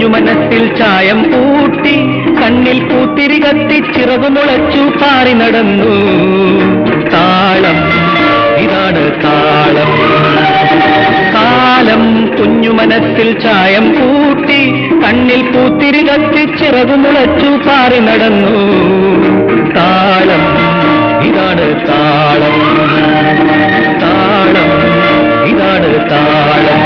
മനസ്സിൽ ചായം പൂട്ടി കണ്ണിൽ പൂത്തിരി കത്തി ചിറകു മുളച്ചു പാറി നടന്നു. താളം ഇതാണ് താളം. കാലം കുഞ്ഞു മനസ്സിൽ ചായം പൂട്ടി കണ്ണിൽ പൂത്തിരി കത്തി ചിറകു മുളച്ചു പാറി നടന്നു. താളം ഇതാണ് താളം. താളം ഇതാണ് താളം.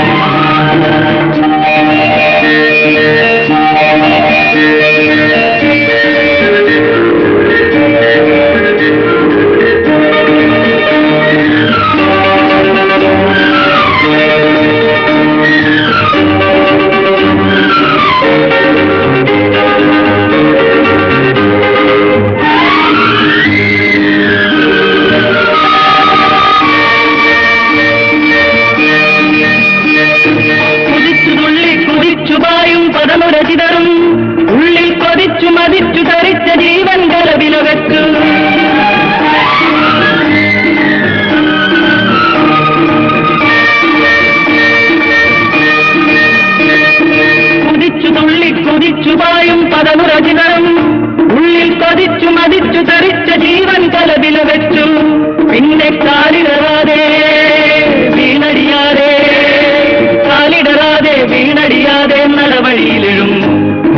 ഉള്ളിൽ കൊതിച്ചു മതിച്ചു ധരിച്ച ജീവൻ കലവിലകച്ചു. കുതിച്ചു തുള്ളി കുതിച്ചു പായും പദമുരചിതരം ഉള്ളിൽ കൊതിച്ചു മതിച്ചു ധരിച്ച ജീവൻ കലവിലകച്ചു. പിന്നെ കാലിടറാതെ വീണടിയാതെ കാലിടറാതെ വീണടിയാതെ നടവഴിയിലും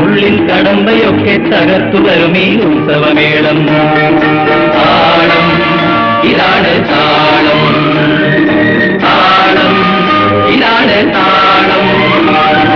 ഉള്ളിൽ കടമ്പയൊക്കെ തകർത്തു വരും ഈ ഉത്സവമേളം. താളം ഇതാണ് താളം. താളം ഇതാണ് താളം.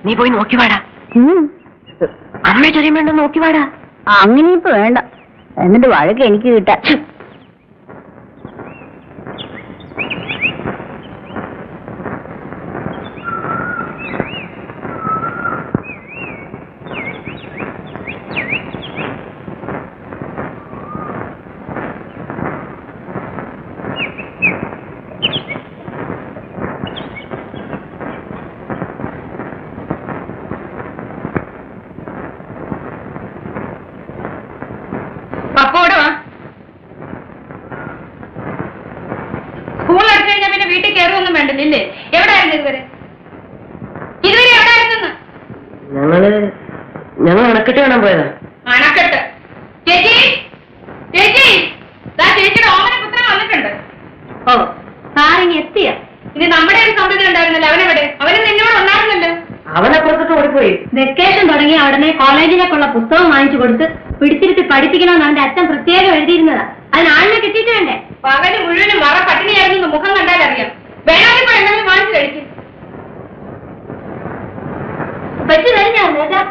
നീ പോയി നോക്കി വാടാ. അമ്മയെ ചൊരിയും വേണ്ട, നോക്കി വാടാ. അങ്ങനെ ഇപ്പൊ വേണ്ട, എന്നിട്ട് വഴക്ക് എനിക്ക് കിട്ടാൻ. സ്കൂൾ അടച്ചു കഴിഞ്ഞാൽ പിന്നെ വീട്ടിൽ കയറുമൊന്നും വേണ്ടല്ലേ? എവിടെയായിരുന്നു ഇതുവരെ എവിടെയായിരുന്നു? ഞങ്ങൾ അണക്കെട്ട് കാണാൻ പോയതാ. അണക്കെട്ട്? ചേച്ചി ചേച്ചി, ചേച്ചിയുടെ ഓമന പുത്രൻ വന്നിട്ടുണ്ട്. ഓ, സാറിങ് എത്തിയ. ഇനി നമ്മുടെ ഒരു സമ്പത്തിൽ ഉണ്ടായിരുന്നല്ലോ, അവനെവിടെ? അവന് നിന്നോട് ഉണ്ടായിരുന്നല്ലോ. അവനപ്പുറത്തോട്ട് ഓടിപ്പോയി. വെക്കേഷൻ തുടങ്ങി ഉടനെ കോളേജിലേക്കുള്ള പുസ്തകം വാങ്ങിച്ചു കൊടുത്ത് പിടിച്ചിരുത്തി പഠിപ്പിക്കണമെന്ന് അവന്റെ അച്ഛൻ പ്രത്യേകം എഴുതിയിരുന്നതാ. അതിന് ആളിനെ കിട്ടിയിട്ട് വേണ്ടേ? പകല് മുഴുവനും വറ പട്ടിണിയായിരുന്നു, മുഖം കണ്ടാൽ അറിയാം. വേണമെങ്കിൽ എന്തെങ്കിലും വാങ്ങിച്ചു കഴിക്കും. വെച്ച് കഴിഞ്ഞാ നേതാ.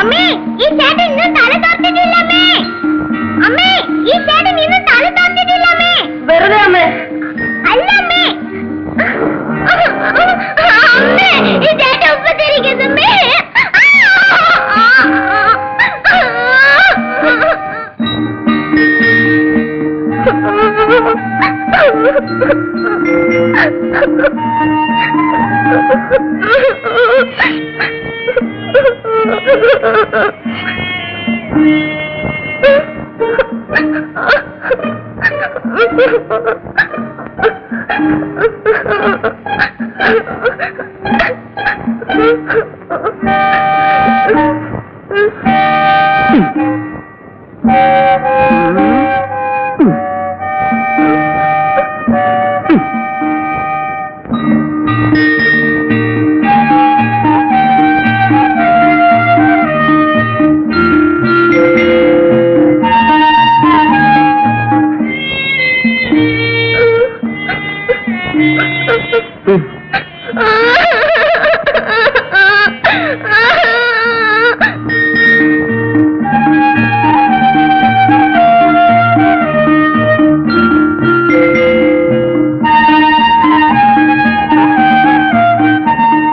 അമ്മേ, ഈ ചേട്ടൻ ഇന്ന് തല തോർത്തിട്ടില്ല. അമ്മേ, ഈ ചേട്ടൻ ഇന്ന് തല തോർത്തിട്ടില്ല. വെറുതെ അമ്മേ. അല്ല അമ്മേ, അമ്മേ, ഈ ചേട്ടൻ ഉപദ്രവിക്കുന്നു.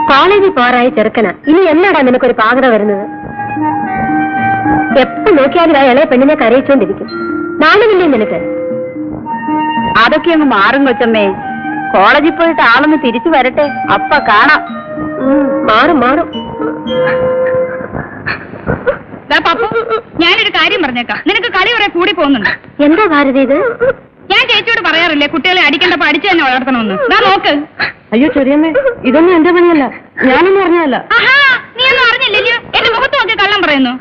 കോളേജിൽ പോറായി ചെറുക്കനാ, ഇനി എന്നാടാ നിനക്കൊരു പാകത വരുന്നത്? എപ്പോ നോക്കിയാലും ആ ഇളയ പെണ്ണിനെ കരയിച്ചോണ്ടിരിക്കും. നാളുമില്ലേ നിനക്ക്? അതൊക്കെ അങ്ങ് മാറും കൊച്ചമ്മേ. കോളേജിൽ പോയിട്ട് ആളൊന്ന് തിരിച്ചു വരട്ടെ, അപ്പ കാണാം. മാറും മാറും. ഞാനൊരു കാര്യം പറഞ്ഞേക്കാം, നിനക്ക് കളി കുറെ കൂടി പോകുന്നുണ്ട്. എന്താ ഭാരതി ഇത്? ഞാൻ ചേച്ചിയോട് പറയാറില്ലേ കുട്ടികളെ അടിക്കേണ്ടപ്പോ അടിച്ചു തന്നെ വളർത്തണമെന്ന്? നോക്ക്. അയ്യോ ചെറിയമ്മേ, ഇതൊന്നും എന്റെ പണിയല്ല, ഞാനൊന്നും അറിഞ്ഞല്ല. നീ ഒന്നും അറിഞ്ഞില്ലല്ലോ, എന്റെ മുഖത്ത് നോക്കി കള്ളം പറയുന്നു.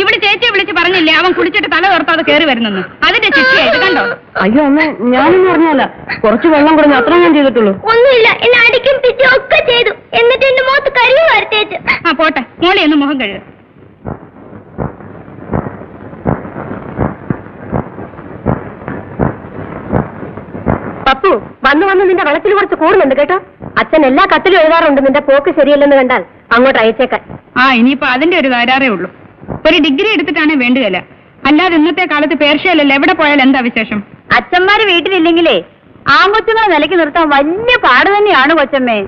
ഇവിടെ ചേച്ചിയെ വിളിച്ച് പറഞ്ഞില്ലേ അവൻ കുടിച്ചിട്ട് തല തോർത്താതെ കയറി വരുന്നെന്ന്? അതിന്റെ ശിക്ഷയാ ഇത്, കണ്ടോ? അയ്യോ അമ്മേ, ഞാനൊന്നും അറിഞ്ഞല്ല. കുറച്ച് വെള്ളം കുറഞ്ഞ് അത്ര ഞാൻ ചെയ്തിട്ടുള്ളൂ. ഒന്നുമില്ല, എന്നെ അടിക്കും പിച്ചും ഒക്കെ ചെയ്തു. എന്നിട്ട് എന്റെ മുഖത്ത് കരിവ് വരത്തേച്ചു. പോട്ടെ, മോളെ ഒന്ന് മുഖം കഴുകുക. പപ്പു, വന്ന് വന്ന് നിന്റെ വളത്തിൽ കുറച്ച് കൂടുന്നുണ്ട് കേട്ടോ. അച്ഛൻ എല്ലാ കത്തിലും എഴുതാറുണ്ട് നിന്റെ പോക്ക് ശരിയല്ലെന്ന് കണ്ടാൽ അങ്ങോട്ട് അയച്ചേക്കാൻ. ഇനിയിപ്പോ അതിന്റെ ഒരു തകരാറേ ഉള്ളൂ. ഒരു ഡിഗ്രി എടുത്തിട്ടാണേ വേണ്ടുകയില്ല. അല്ലാതെ ഇന്നത്തെ കാലത്ത് പേർഷ്യയിലല്ല, എവിടെ പോയാൽ എന്താ വിശേഷം? അച്ഛന്മാര് വീട്ടിലില്ലെങ്കിലേ ആൺകൊച്ചുങ്ങളെ നിലയ്ക്ക് നിർത്താൻ വലിയ പാട് തന്നെയാണ് കൊച്ചമ്മേ.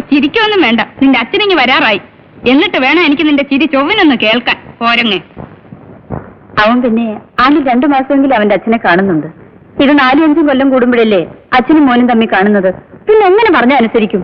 ചിരിക്കൊന്നും വേണ്ട, നിന്റെ അച്ഛനിങ്ങി വരാറായി. എന്നിട്ട് വേണം എനിക്ക് നിന്റെ ചിരി ചൊവ്വിനൊന്ന് കേൾക്കാൻ. പോരങ്ങേ. അവൻ പിന്നെ ആദ്യം 2 മാസമെങ്കിലും അവന്റെ അച്ഛനെ കാണുന്നുണ്ട്. ഇത് 4-5 കൊല്ലം കൂടുമ്പോഴല്ലേ അച്ഛനും മോനും തമ്മിൽ കാണുന്നത്. പിന്നെ എങ്ങനെ പറഞ്ഞാൽ അനുസരിക്കും?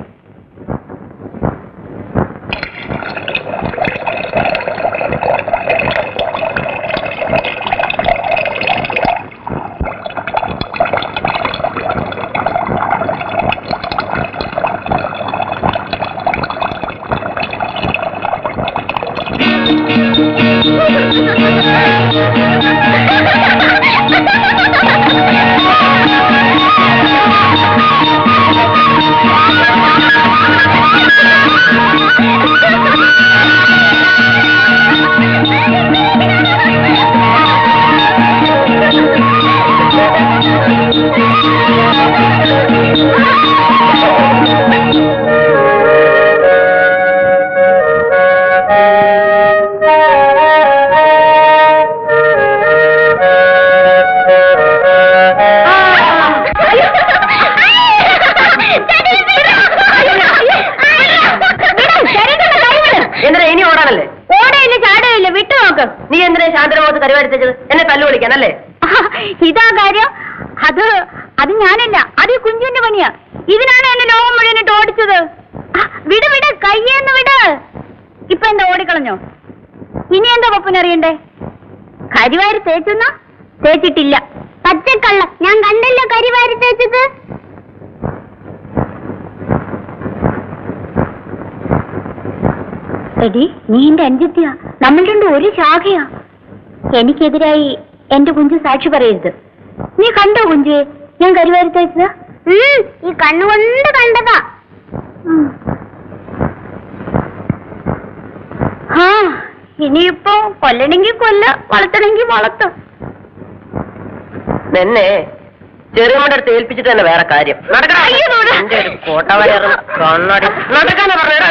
തേച്ചത്? എന്നെ തല്ലു വിളിക്കാനല്ലേ? ഇതാ കാര്യം. അത് ഞാനല്ല, അത് കുഞ്ചുവിന്റെ പണിയാ. ഇതിനാണ് എന്നെ ലോകം മുഴുവനിട്ട് ഓടിച്ചത്. വിട് വിട്, കയ്യേന്ന് വിട്. ഇപ്പൊ എന്താ ഓടിക്കളഞ്ഞോ? ഇനി എന്താ പപ്പുനറിയണ്ടേ? കരിവാരി തേച്ചെന്നാ? തേച്ചിട്ടില്ല. പച്ചക്കള്ള, ഞാൻ കണ്ടല്ലോ കരിവാരി തേച്ചത്. എടി, നീ എന്റെ അനുജത്തിയാ. നമ്മൾ രണ്ടും ഒരു ശാഖയാ. എനിക്കെതിരായി എന്റെ കുഞ്ചു സാക്ഷി പറയരുത്. നീ കണ്ടോ കുഞ്ചു ഞാൻ കരിവാരി തേച്ചത്? ഈ കണ്ണുകൊണ്ട് കണ്ടതാ. ആ, ഇനിയിപ്പോ കൊല്ലണമെങ്കിൽ കൊല്ല, വളർത്തണമെങ്കിൽ വളർത്തും. എന്നെ ചെറിയമ്മയുടെ അടുത്ത് ഏൽപ്പിച്ചിട്ട് തന്നെ വേറെ കാര്യം. കോട്ടവയറും കണ്ണടി നടക്കാനാ പറഞ്ഞത്.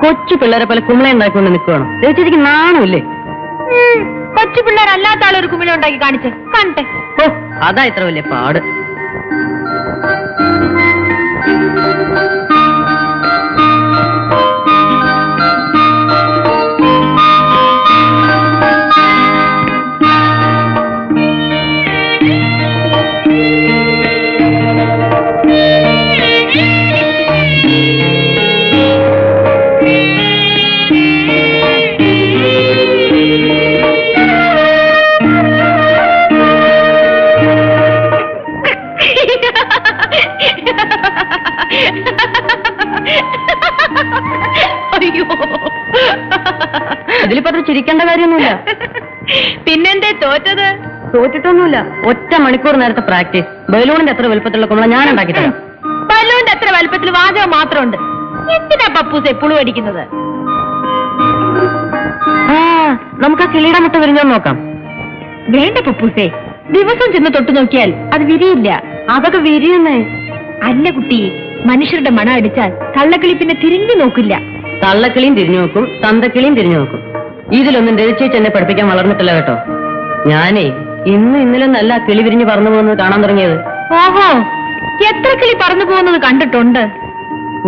കൊച്ചു പിള്ളേരെ പോലെ കുമ്പള ഉണ്ടാക്കിക്കൊണ്ട് നിൽക്കുകയാണോ? ചേച്ചിക്ക് നാണമില്ലേ? കൊച്ചു പിള്ളേരല്ലാത്ത ആളൊരു കുമിള ഉണ്ടാക്കി കാണിച്ചേ, കാണട്ടെ. ഓ, അതാ ഇത്ര വലിയ പാട്. അയ്യോ, ഇതിലിപ്പോ അത്ര ചിരിക്കേണ്ട കാര്യമൊന്നുമില്ല. പിന്നെന്തേ തോറ്റത്? തോറ്റിട്ടൊന്നുമില്ല. 1 മണിക്കൂർ നേരത്തെ പ്രാക്ടീസ്. ബലൂണിന്റെ അത്ര വലുപ്പത്തിലുള്ള കുമ്പള ഞാൻ ഉണ്ടാക്കി തരാം. ബലൂന്റെ അത്ര വലുപ്പത്തിൽ വാചകം മാത്രമുണ്ട്. എന്തിനാ പപ്പൂസ് എപ്പോഴും അടിക്കുന്നത്? ആ, നമുക്ക് ആ കിളിയുടെ മുട്ട വിരിഞ്ഞോ നോക്കാം. വേണ്ട പപ്പൂസേ, ദിവസം ചെന്ന് തൊട്ടു നോക്കിയാൽ അത് വിരിയില്ല. അതൊക്കെ വിരിയുന്നേ. അല്ല കുട്ടി, മനുഷ്യരുടെ മണം അടിച്ചാൽ തള്ളക്കിളി പിന്നെ തിരിഞ്ഞു നോക്കില്ല. തള്ളക്കിളിയും തിരിഞ്ഞു നോക്കും, തന്തക്കിളിയും തിരിഞ്ഞു നോക്കും. ഇതിലൊന്നും രചിച്ച് എന്നെ പഠിപ്പിക്കാൻ വളർന്നിട്ടില്ല കേട്ടോ. ഞാനേ ഇന്നലെ നല്ല കിളി വിരിഞ്ഞ് പറന്നു പോകുന്നത് കാണാൻ തുടങ്ങിയത്. ഓഹോ, എത്ര കിളി പറന്നു പോകുന്നത് കണ്ടിട്ടുണ്ട്?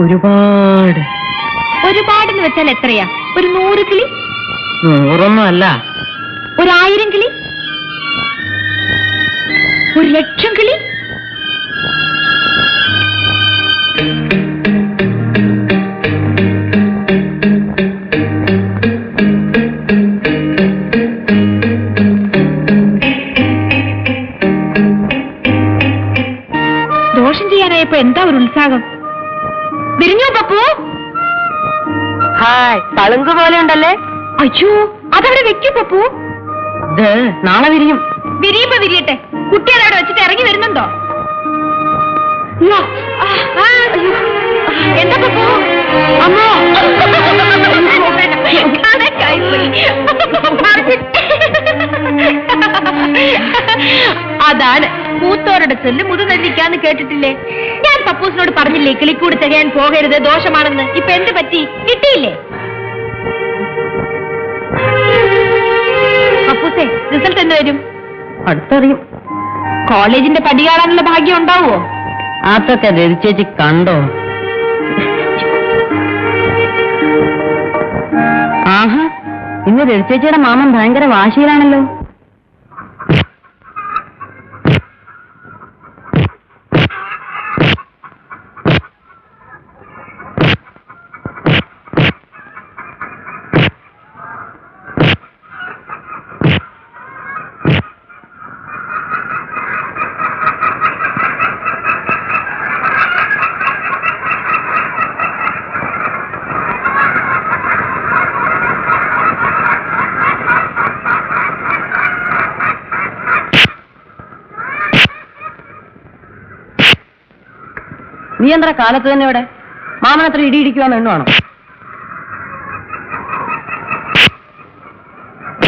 ഒരുപാട്. ഒരുപാടെന്ന് വെച്ചാൽ എത്രയാ? ഒരു 100 കിളി? 100 അല്ല. 1000 കിളി? 1,00,000 കിളി? ദോഷം ചെയ്യാനായപ്പോ എന്താ ഒരു ഉത്സാഹം? വിരിഞ്ഞോ പപ്പു? ഹായ്, തളുങ്ക് പോലെ ഉണ്ടല്ലേ? അയ്യോ, അതവിടെ വെക്കൂ പപ്പു. ഇത് നാളെ വിരിയും. വിരിയുമ്പോ വിരിയട്ടെ. കുട്ടി അതവിടെ വെച്ചിട്ട് ഇറങ്ങി വരുന്നുണ്ടോ? അയ്യോ, അയ്യോ, എന്താ പപ്പു? അമ്മോ, അതാണ് മൂത്തോരുടെ ചൊല്ല് മുതുനെല്ലിക്കാന്ന് കേട്ടിട്ടില്ലേ? ഞാൻ പപ്പൂസിനോട് പറഞ്ഞില്ലേ കിളിക്കൂട് തികയാൻ പോകരുത്, ദോഷമാണെന്ന്. ഇപ്പൊ എന്ത് പറ്റി? കിട്ടിയില്ലേ? പപ്പൂസേ, റിസൾട്ട് എന്ത് വരും? അടുത്തറിയും. കോളേജിന്റെ പടി കാണാനുള്ള ഭാഗ്യം ഉണ്ടാവുമോ? അതൊക്കെ രചിച്ചേച്ചി കണ്ടോ? ആഹാ, ഇന്ന് രചിച്ചേച്ചിയുടെ മാമൻ ഭയങ്കര വാശിയിലാണല്ലോ. നീ എന്താ കാലത്ത് തന്നെ ഇവിടെ? മാമനത്ര ഇടിയിടിക്കുവാന്ന് എണ്ണുവാണോ?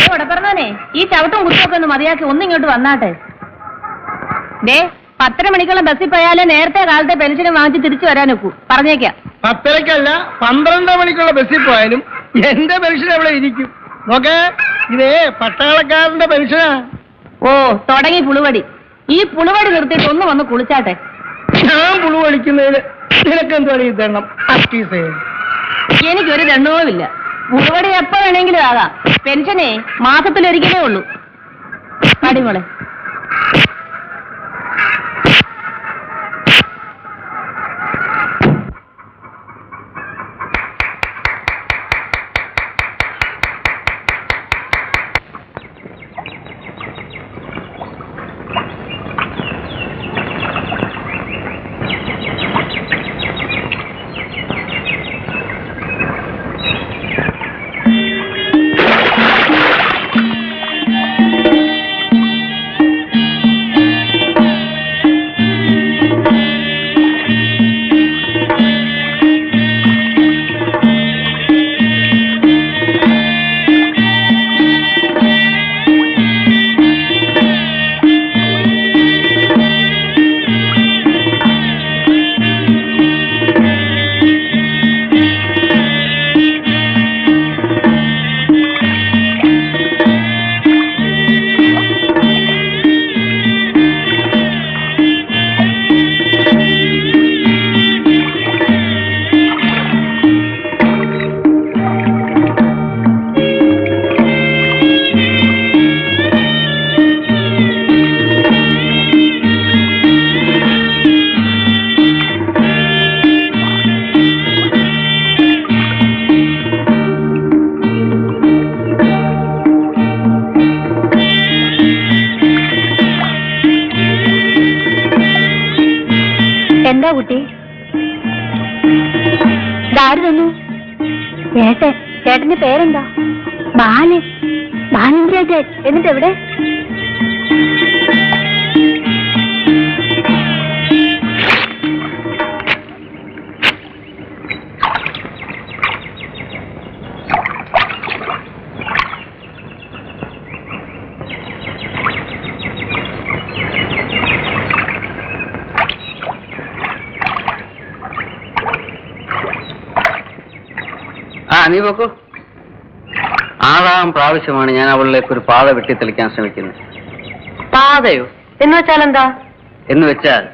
ഇവിടെ പറഞ്ഞോനെ, ഈ ചവിട്ടും കുത്തുമൊക്കെ ഒന്ന് മതിയാക്കി ഒന്നിങ്ങോട്ട് വന്നാട്ടെ. ദേ 10 മണിക്കുള്ള ബസ്സിൽ പോയാലേ നേരത്തെ കാലത്തെ പെൻഷനും വാങ്ങിച്ച് തിരിച്ചു വരാൻ ഒക്കൂ. പറഞ്ഞേക്കാം. 10:30 12 മണിക്കുള്ള ബസ്സിൽ പോയാലും എന്റെ പെൻഷൻ എവിടെ ഇരിക്കും? നോക്കേ, ഇതേ പട്ടാളക്കാരന്റെ പെൻഷനാ. ഓ, തുടങ്ങി പുളുവടി. ഈ പുളുവടി നിർത്തിയിട്ട് ഒന്ന് വന്ന് കുളിച്ചാട്ടെ. ഞാൻ പുളു കളിക്കുന്നതിന് നിനക്കെന്താണ് ഈ ദണ്ണം? അറ്റീസേ, എനിക്കൊരു ദണ്ണവുമില്ല. പുളുവടി എപ്പോ വേണമെങ്കിലും ആകാം. പെൻഷനേ മാസത്തിലൊരിക്കലേ ഉള്ളൂ. അടിമോളെ, എന്താ കുട്ടി? ഇതാര് തന്നു? ചേട്ടന്റെ പേരെന്താ? ബാലൻ. ബാലൻ ചേട്ടൻ. എന്നിട്ട് എവിടെ? നീ നോക്കൂ. 6ാം പ്രാവശ്യമാണ് ഞാൻ അവളിലേക്ക് ഒരു പാത വെട്ടിത്തെളിക്കാൻ ശ്രമിക്കുന്നത്. പാതയോ എന്ന് വെച്ചാൽ എന്താ? എന്ന് വെച്ചാൽ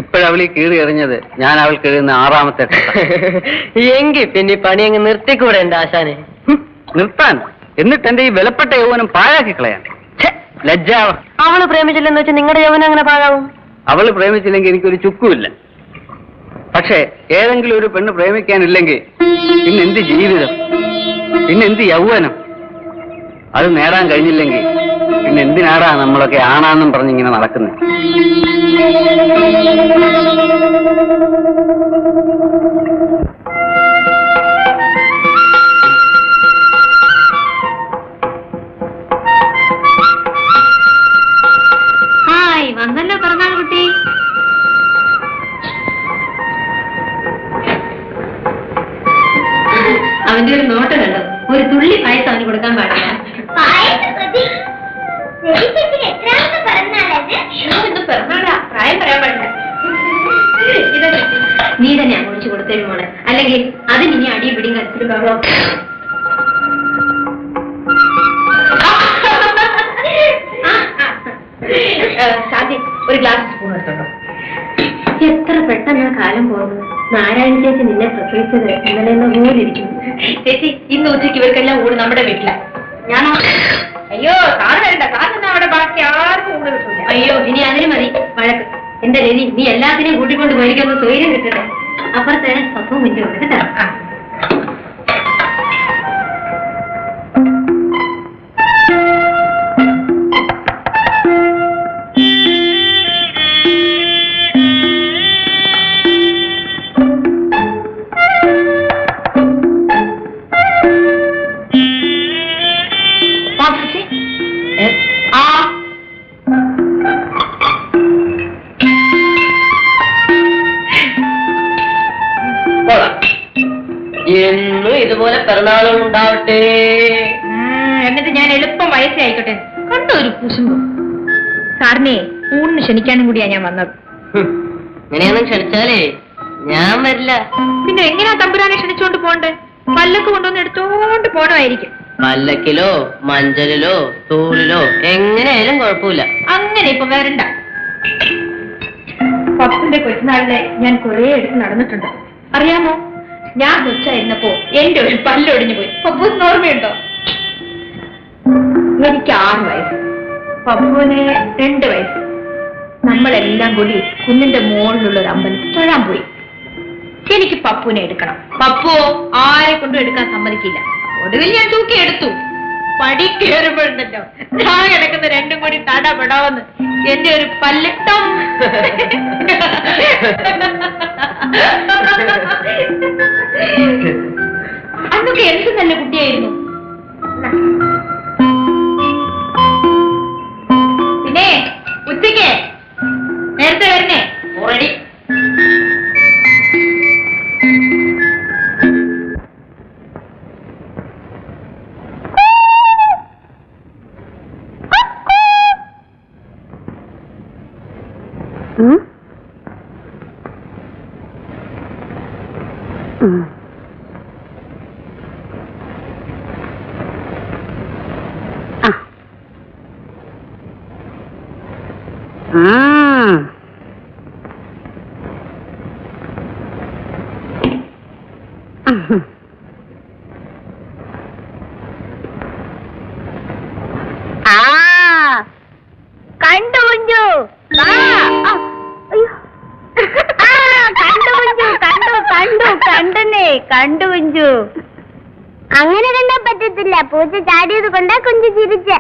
ഇപ്പോഴവളീ കീറി എറിഞ്ഞത് ഞാൻ അവൾക്ക് എഴുതുന്ന 6ാമത്തെ എങ്കിൽ പിന്നെ പണി അങ്ങ് നിർത്തിക്കൂടെ എന്റെ ആശാനെ? നിർത്താൻ, എന്നിട്ട് എന്റെ ഈ വിലപ്പെട്ട യൗവനം പാഴാക്കി കളയാൻ ലജ്ജാവ. അവള് പ്രേമിച്ചില്ലെന്ന് വെച്ചാൽ നിങ്ങളുടെ യൗവനം അങ്ങനെ പാഴാവും? അവള് പ്രേമിച്ചില്ലെങ്കിൽ എനിക്കൊരു ചുക്കുമില്ല. പക്ഷേ ഏതെങ്കിലും ഒരു പെണ്ണ് പ്രേമിക്കാനില്ലെങ്കിൽ പിന്നെന്ത് ജീവിതം, പിന്നെന്ത് യൗവനം? അത് നേടാൻ കഴിഞ്ഞില്ലെങ്കിൽ പിന്നെ എന്തിനാടാ നമ്മളൊക്കെ ആണാന്നും പറഞ്ഞിങ്ങനെ നടക്കുന്നത്? ഹായ്, വന്നല്ലോ പിറന്നാൾ കുട്ടി. അവന്റെ ഒരു നോട്ടം കണ്ടോ? ഒരു തുള്ളി പായസം അവന് കൊടുക്കാൻ പാടില്ല. ഇന്ന് പിറന്നാളാ, പ്രായം പറയാൻ പാടില്ല. നീ തന്നെ അങ്ങോട്ട് കൊടുത്തേരും മോളെ, അല്ലെങ്കിൽ അതിന് ഇനി അടിയും പിടിയും കത്തിരി ബഹളം. സാധ്യ ഒരു ഗ്ലാസ് സ്പൂൺ എടുത്തോട്ടോ. എത്ര പെട്ടെന്ന് കാലം പോകുന്നത്. നാരായണ ചേച്ചി നിന്നെ പ്രസവിച്ചത് ഇന്നലെ പോലെ ഇരിക്കുന്നു. ചേച്ചി, ഇന്ന് ഉച്ചയ്ക്ക് ഇവർക്കെല്ലാം ഊണ് നമ്മുടെ വീട്ടില. ഞാനോ? അയ്യോ, സാറ് വരണ്ട. സാറിന് അവിടെ ബാക്കി ആർക്കും ഊണ് കിട്ടില്ല. അയ്യോ, ഇനി അതിന് മതി വഴക്ക്. എന്റെ രവി, നീ എല്ലാത്തിനെയും കൂട്ടിക്കൊണ്ട് മേടിക്കൊന്ന് സ്വൈര്യം കിട്ടട്ടെ. അപ്പുറത്തെ സ്വന്തം മുന്നേ ഉണ്ട് കേട്ടോ. പിറന്നാളും ഉണ്ടാവട്ടെ. എന്നിട്ട് ഞാൻ എളുപ്പം വയസ്സായിക്കോട്ടെ. കണ്ടോ ഒരു കുശുമ്പ്. സാറിനെ ഊണിന് ക്ഷണിക്കാനും കൂടിയാ ഞാൻ വന്നത്. ഇങ്ങനെയൊന്നും ക്ഷണിച്ചാലേ ഞാൻ വരില്ല. പിന്നെ എങ്ങനെയാ തമ്പുരാനെ ക്ഷണിച്ചോണ്ട് പോണ്ടേ? പല്ലക്ക് കൊണ്ടുവന്ന് എടുത്തോണ്ട് പോണമായിരിക്കും. പല്ലക്കിലോ മഞ്ചലിലോ തൂളിലോ എങ്ങനെയായാലും കുഴപ്പമില്ല. അങ്ങനെ ഇപ്പൊ വരണ്ട. പപ്പുന്റെ കൊച്ചുനാളിലെ ഞാൻ കുറെ എടുത്ത് നടന്നിട്ടുണ്ട്. അറിയാമോ, ഞാൻ കൊച്ചായിരുന്നപ്പോ എന്റെ ഒരു പല്ലൊടിഞ്ഞു പോയി. പപ്പൂസിന് ഓർമ്മയുണ്ടോ? എനിക്ക് 6 വയസ്സ്, പപ്പുവിന് 2 വയസ്സ്. നമ്മളെല്ലാം കൂടി കുന്നിന്റെ മുകളിലുള്ള ഒരു അമ്പലത്തിൽ തൊഴാൻ പോയി. എനിക്ക് പപ്പുവിനെ എടുക്കണം. പപ്പുവോ ആരെ കൊണ്ടും എടുക്കാൻ സമ്മതിക്കില്ല. ഒടുവിൽ ഞാൻ തൂക്കി എടുത്തു. പടി കയറുമ്പോഴുണ്ടല്ലോ ഞാൻ കിടക്കുന്ന 2ഉം കൂടി തടപെടാവെന്ന് എന്റെ ഒരു പല്ലട്ടം. അന്നൊക്കെ എന്ത് നല്ല കുട്ടിയായിരുന്നു. പിന്നെ ഉച്ചയ്ക്ക് നേരത്തെ വരണേ. ഓൾറെഡി കണ്ടു കുഞ്ചു, കണ്ടു കുഞ്ചു. അങ്ങനെ കണ്ടാ പറ്റത്തില്ല. പൂച്ച ചാടിയത് കൊണ്ടാ കുഞ്ചു ചിരിച്ച.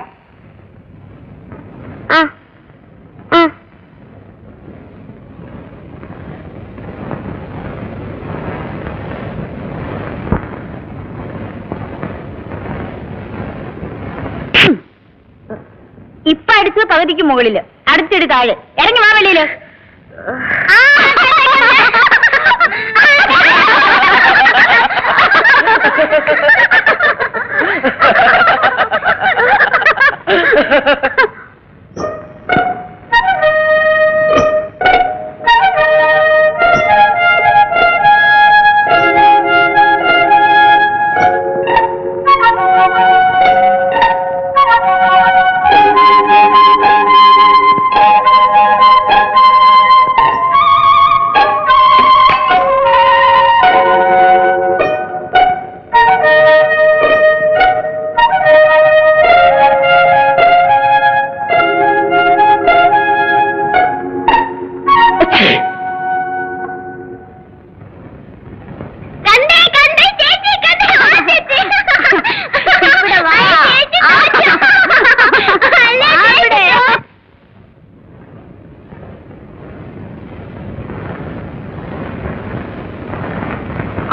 ഇപ്പൊ അടുത്ത് പകുതിക്ക് മുകളില്, അടുത്തൊരു താഴ്. ഇറങ്ങി വാ വെളിയില്.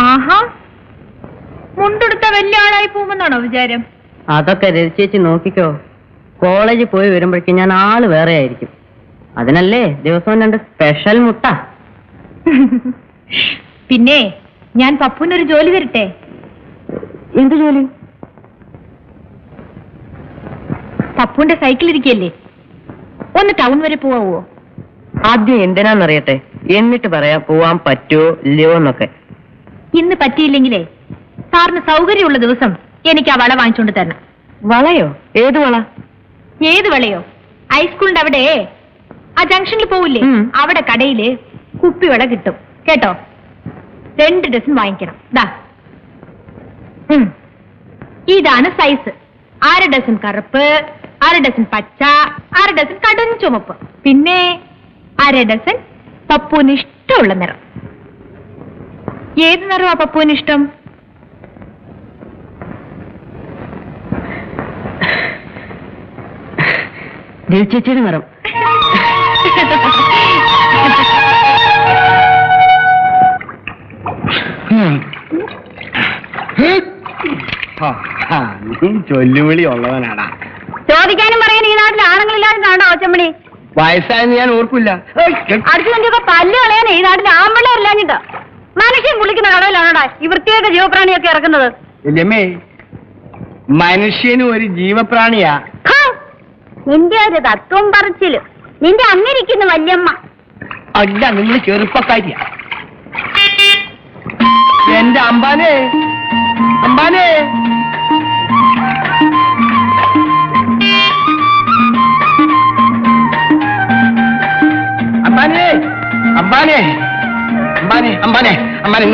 ആഹാ, മുണ്ടെടുത്ത വലിയ ആളായി പോകുമെന്നാണോ വിചാരം? അതൊക്കെ രചിച്ചേച്ചി നോക്കിക്കോ. കോളേജിൽ പോയി വരുമ്പോഴേക്കും ഞാൻ ആള് വേറെ ആയിരിക്കും. അതിനല്ലേ ദിവസവും 2 സ്പെഷ്യൽ മുട്ട. പിന്നെ ഞാൻ പപ്പുവിനൊരു ജോലി തരട്ടെ. എന്ത് ജോലി? പപ്പുവിന്റെ സൈക്കിൾ ഇരിക്കല്ലേ, ഒന്ന് ടൗൺ വരെ പോവാവോ? ആദ്യം എന്തിനാന്നറിയട്ടെ, എന്നിട്ട് പറയാം പോവാൻ പറ്റുമോ ഇല്ലയോ എന്നൊക്കെ. ഇന്ന് പറ്റിയില്ലെങ്കിലേ സാറിന് സൗകര്യമുള്ള ദിവസം എനിക്ക് ആ വള വാങ്ങിച്ചോണ്ട് തരണം. വളയോ? ഏത് വള? ഏത് വളയോ? ഹൈസ്കൂളിന്റെ അവിടെ ആ ജംഗ്ഷനിൽ പോവില്ലേ, അവിടെ കടയില് കുപ്പിവള കിട്ടും കേട്ടോ. 2 ഡസൻ വാങ്ങിക്കണം. ദാ ഇതാണ് സൈസ്. 1/2 ഡസൻ കറുപ്പ്, 1/2 ഡസൻ പച്ച, 1/2 ഡസൻ കടും ചുമപ്പ്, പിന്നെ 1/2 ഡസൻ പപ്പുവിന് ഇഷ്ടമുള്ള നിറം. ഏത് നിറമാ പപ്പുവിന് ഇഷ്ടം? ചേച്ചിയുടെ നിറം. നീ ചൊല്ലുവിളി ഉള്ളവനാടാ. ചോദിക്കാനും പറയാൻ ഈ നാട്ടിൽ ആണുങ്ങളില്ലാണ്ടാണോ ഒച്ചമണി? വയസ്സായെന്ന് ഞാൻ ഓർക്കില്ല. അടുത്ത് നിന്നൊക്കെ പല്ല് കളയാനേ ഈ നാട്ടിൽ ആമ്പിള്ളേരില്ലാഞ്ഞിട്ടോ. മനുഷ്യൻ കുളിക്കുന്ന കടവിലാണോടാ ഈ വൃത്തിയായിട്ട് ജീവപ്രാണിയൊക്കെ ഇറക്കുന്നത്? വല്യമ്മേ, മനുഷ്യനും ഒരു ജീവപ്രാണിയാ. നിന്റെ ഒരു തത്വം പറിച്ചില് നിന്റെ അങ്ങിരിക്കുന്നു വല്യമ്മ. അല്ല, നിങ്ങൾ ചെറുപ്പക്കാരിയാ. എന്റെ അമ്പാനെ, അമ്പാനെ, അമ്പാനെ, അമ്പാനെ, അമ്പാനെ, അമ്പാനെ, അമ്പാനെ,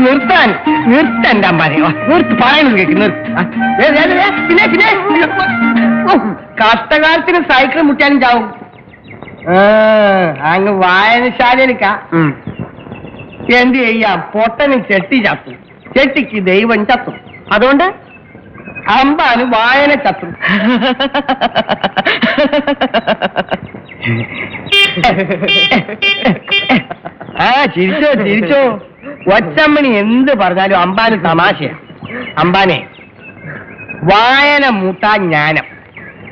നിർത്താൻ എന്റെ അമ്പാനെ, നിർത്ത്, പറയുന്നത് കേക്ക്, പിന്നെ കഷ്ടകാലത്തിന് സൈക്കിൾ മുറ്റാനും ചാവും. അങ്ങ് വായനശാലയിലേക്കാ. എന്ത് ചെയ്യാം, പൊട്ടന് ചെട്ടി ചത്തും, ചെട്ടിക്ക് ദൈവം ചത്തും, അതുകൊണ്ട് അമ്പാന് വായന ചത്തും. ചിരിച്ചോ ചിരിച്ചോ, ഒച്ചമ്മണി എന്ത് പറഞ്ഞാലും അമ്പാന് തമാശയാ. അമ്പാനെ, വായന മൂട്ടാ ജ്ഞാനം,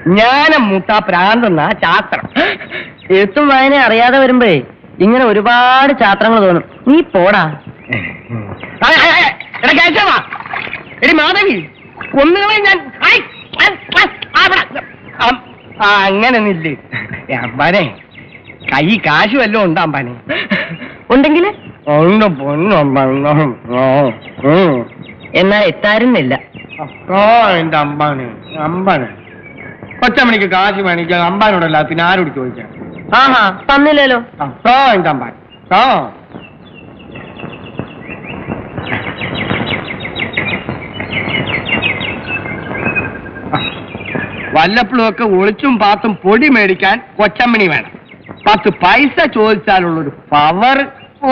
ജ്ഞാനം മൂട്ടാ പ്രാന്തെന്നാ ശാസ്ത്രം. എഴുത്തും വായന അറിയാതെ വരുമ്പോഴേ ഇങ്ങനെ ഒരുപാട് ചാത്രങ്ങൾ തോന്നും. നീ പോടാ. എടി മാധവി, ഒന്നുകളെ ഞാൻ അങ്ങനെ നില്ലേ. അമ്പാനെ, കൈ കാശ് വല്ലതും ഉണ്ടോ അമ്പാനെ? ഉണ്ടെങ്കിൽ ഉണ്ട് പൊന്നമ്പാനെ. എന്നാൽ എത്താറുന്നില്ല. എന്റെ അമ്പാനെ, അമ്പാനെ, കൊച്ചമ്മണിക്ക് കാശ് മേടിക്കാൻ അമ്പാനോടല്ല, പിന്നെ ആരോട് ചോദിക്കാം? ആഹാ, തന്നില്ലല്ലോ. എന്റെ അമ്പാൻ, വല്ലപ്പോഴും ഒക്കെ ഒളിച്ചും പാത്തും പൊടി മേടിക്കാൻ കൊച്ചമ്മണി വേണം. 10 പൈസ ചോദിച്ചാലുള്ളൊരു പവർ. ഓ,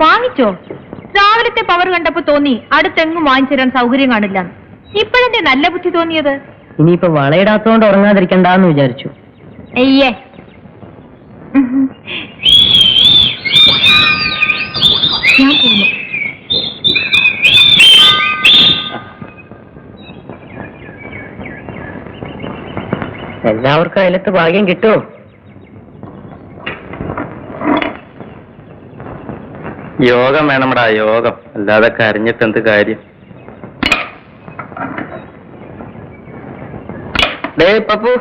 വാങ്ങിച്ചോ? രാവിലത്തെ പവർ കണ്ടപ്പോ തോന്നി അടുത്തെങ്ങും വാങ്ങിച്ചു തരാൻ സൗകര്യം കാണില്ല. ഇപ്പോഴെന്തേ നല്ല ബുദ്ധി തോന്നിയത്? ഇനിയിപ്പോ വളയിടാത്തോണ്ട് ഉറങ്ങാതിരിക്കണ്ടെന്ന് വിചാരിച്ചു. അയ്യേ, ഞാൻ പോന്നു. എല്ലാവർക്കും അതിലത്ത് ഭാഗ്യം കിട്ടുമോ? യോഗം വേണമടാ, യോഗം. അല്ലാതെ കരഞ്ഞിട്ട് എന്ത് കാര്യം? ഡേ പപ്പു,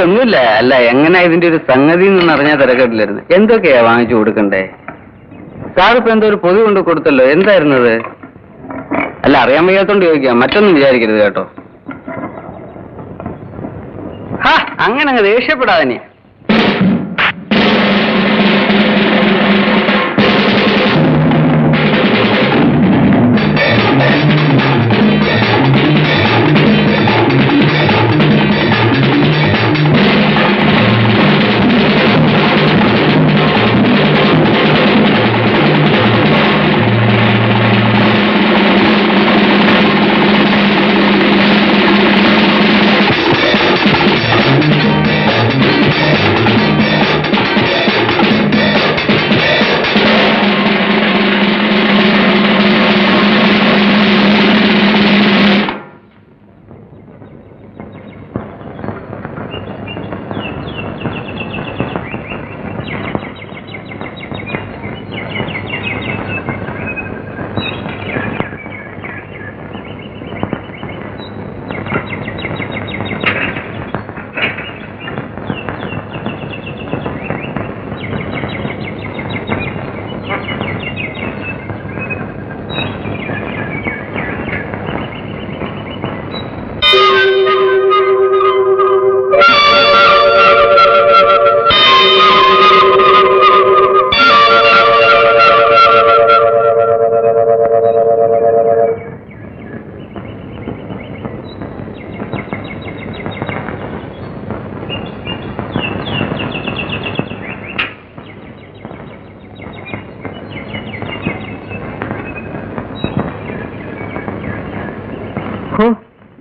ഒന്നുമില്ല. അല്ല, എങ്ങനെ ഇതിന്റെ ഒരു സംഗതി എന്ന് അറിഞ്ഞാൽ തിരക്കില്ലായിരുന്നു. എന്തൊക്കെയാ വാങ്ങിച്ചു കൊടുക്കണ്ടേ? സാറിപ്പോ എന്തോ ഒരു പൊതി കൊണ്ട് കൊടുത്തല്ലോ, എന്തായിരുന്നത്? അല്ല, അറിയാൻ വയ്യാത്തോണ്ട് ചോദിക്കാം, മറ്റൊന്നും വിചാരിക്കരുത് കേട്ടോ. അങ്ങനെ അങ്ങ് ദേഷ്യപ്പെടാതെ.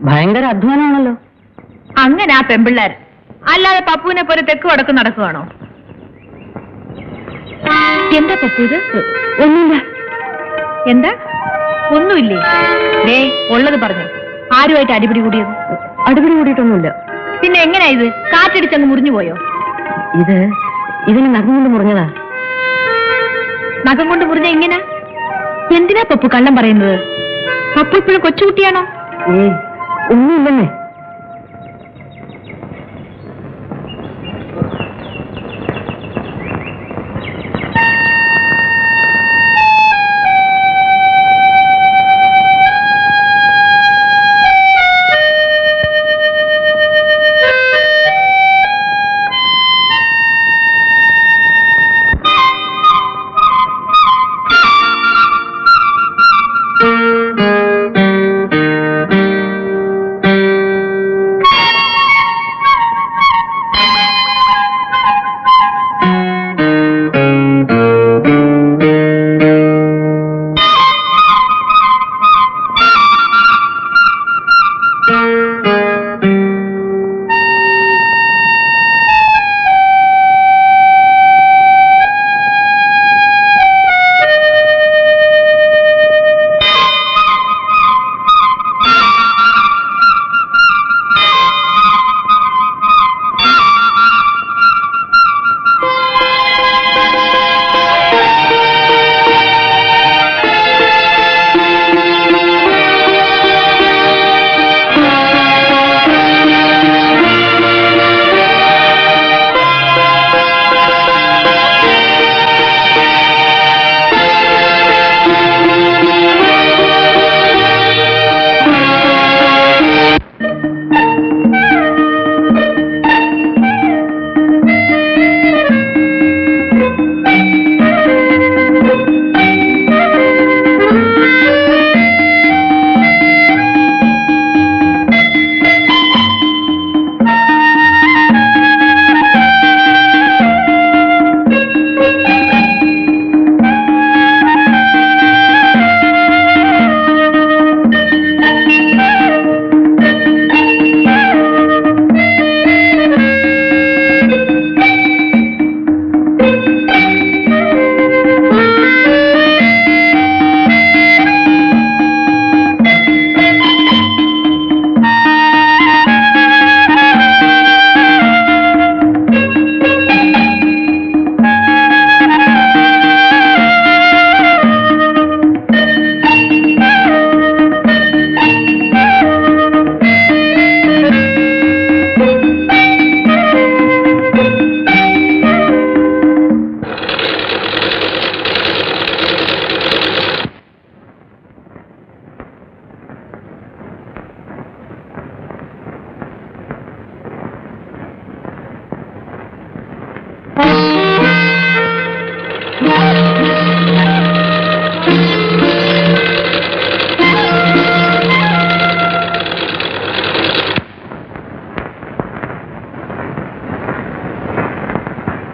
ഭയങ്കര അധ്വാനമാണല്ലോ. അങ്ങനെ ആ പെമ്പിള്ളേർ. അല്ലാതെ പപ്പുവിനെ പോലെ തെക്ക് വടക്ക് നടക്കുവാണോ? എന്താ പപ്പു ഇത്? ഒന്നുമില്ല. എന്താ ഒന്നുമില്ലേ? ദേ ഉള്ളത് പറഞ്ഞു. ആരുമായിട്ട് അടിപിടി കൂടിയത്? അടിപിടി കൂടിയിട്ടൊന്നുമില്ല. പിന്നെ എങ്ങനെയാ ഇത്? കാറ്റടിച്ചങ്ങ് മുറിഞ്ഞു പോയോ? ഇതിന് നഖം കൊണ്ട് മുറിഞ്ഞതാ. നഖം കൊണ്ട് മുറിഞ്ഞ എങ്ങനെ? എന്തിനാ പപ്പു കള്ളം പറയുന്നത്? പപ്പു ഇപ്പോഴും കൊച്ചുകുട്ടിയാണോ? ഒന്നുമില്ലെന്നേ.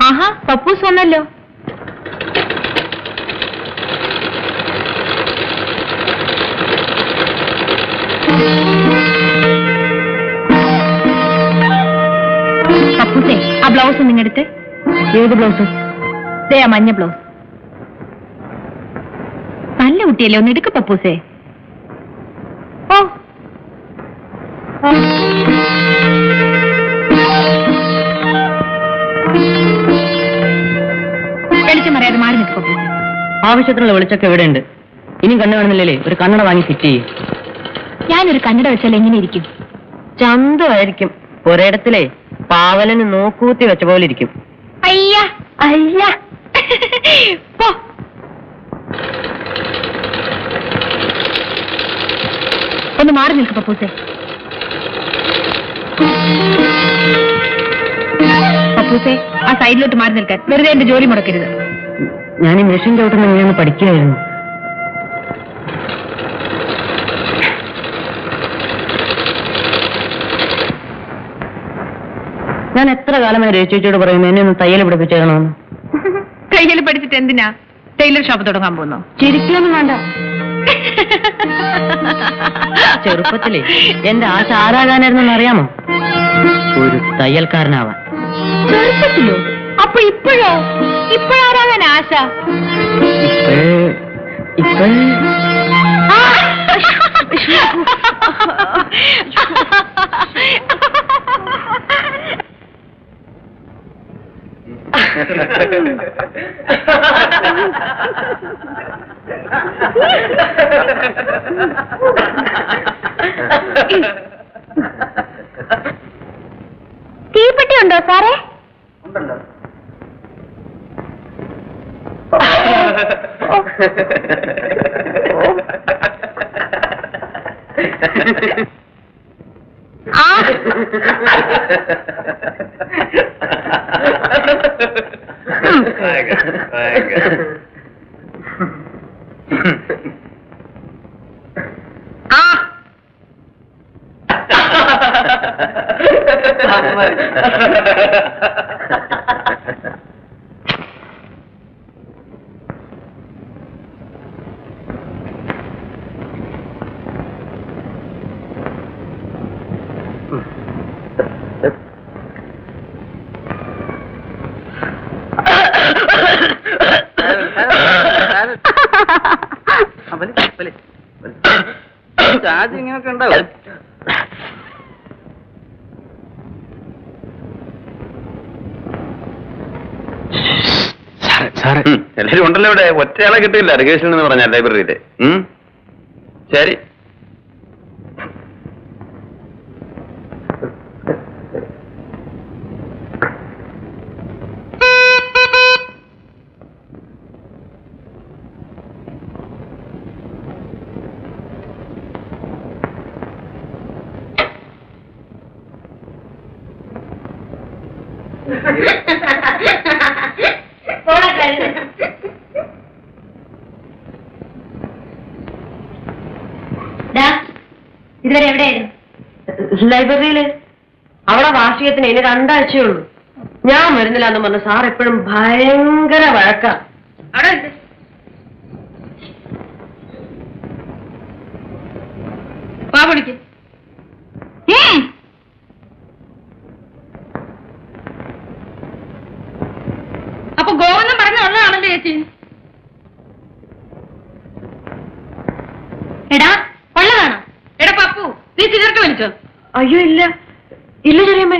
ആഹാ, പപ്പൂസ് വന്നല്ലോ. പപ്പൂസേ, ആ ബ്ലൗസ് നിങ്ങടുത്ത്. ഏത് ബ്ലൗസ്? ദേ ആ മഞ്ഞ ബ്ലൗസ്. നല്ല കുട്ടിയല്ലേ, ഒന്ന് എടുക്ക പപ്പൂസേ. ഓ വെളിച്ചം അറിയാതെ മാറി നിൽക്കും പപ്പൂസേ. ആവശ്യത്തിനുള്ള വെളിച്ചൊക്കെ ഇവിടെ ഉണ്ട്. ഇനി കണ്ണു കാണുന്നില്ലേ, ഒരു കണ്ണട വാങ്ങി ഫിറ്റ് ചെയ്യും. ഞാനൊരു കന്നഡ വെച്ചാൽ എങ്ങനെ ഇരിക്കും? ചന്തമായിരിക്കും. ഒരിടത്തിലെ പാവലന് നോക്കൂത്തി വെച്ച പോലെ ഇരിക്കും. അയ്യ അയ്യ പോ. ഒന്ന് മാറി നിൽക്കും പപ്പൂസേ. പപ്പൂസേ, ആ സൈഡിലോട്ട് മാറി നിൽക്കാൻ. വെറുതെ എന്റെ ജോലി മുടക്കരുത്. ഞാൻ ഈ മെഷീൻ ചവിട്ടുന്ന എങ്ങനെയൊന്ന് പഠിക്കുകയായിരുന്നു. ഞാൻ എത്ര കാലമായി രചിച്ചോട് പറയുന്നു എന്നെ ഒന്ന് തയ്യൽ പിടിപ്പിച്ചേക്കണമെന്ന്. തയ്യൽ പഠിച്ചിട്ട് എന്തിനാ ടൈലർ ഷോപ്പ് തുടങ്ങാൻ പോകുന്നു? ചിരിക്കൊന്നും വേണ്ട. ചെറുപ്പത്തിലേ എന്റെ ആശ ആരാകാനായിരുന്നെന്ന് അറിയാമോ? ഒരു തയ്യൽക്കാരനാവാൻ. ചെറുപ്പത്തിലോ? അപ്പൊ ഇപ്പോഴാരാകാൻ ആശ? ആ! തീപ്പെട്ടി ഉണ്ടോ സാറേ? ആദ്യം ഇങ്ങനെയൊക്കെ ഉണ്ടാവും. എല്ലാരും ഉണ്ടല്ലോ ഇവിടെ. ഒറ്റയാളെ കിട്ടിയില്ല റിഗേഷൻ എന്ന് പറഞ്ഞ ലൈബ്രറിയില്. ശരി. ഇതുവരെ എവിടെയായിരുന്നു? ലൈബ്രറിയില്. അവിടെ വാർഷികത്തിന് ഇനി 2 ആഴ്ചയുള്ളൂ. ഞാൻ വരുന്നില്ല എന്ന് പറഞ്ഞു സാർ എപ്പോഴും ഭയങ്കര വഴക്കാ. അവിടെ ഉണ്ട്. വാ പിടിക്ക്. അപ്പൊ ഗോവെന്നും പറഞ്ഞുള്ളതാണല്ലോ ചേച്ചി. എടാ കൊള്ളതാണോ? എടാ പപ്പു, നീ സിഗരറ്റ് വലിച്ചോ? അയ്യോ ഇല്ല ഇല്ല ചെറിയമ്മേ.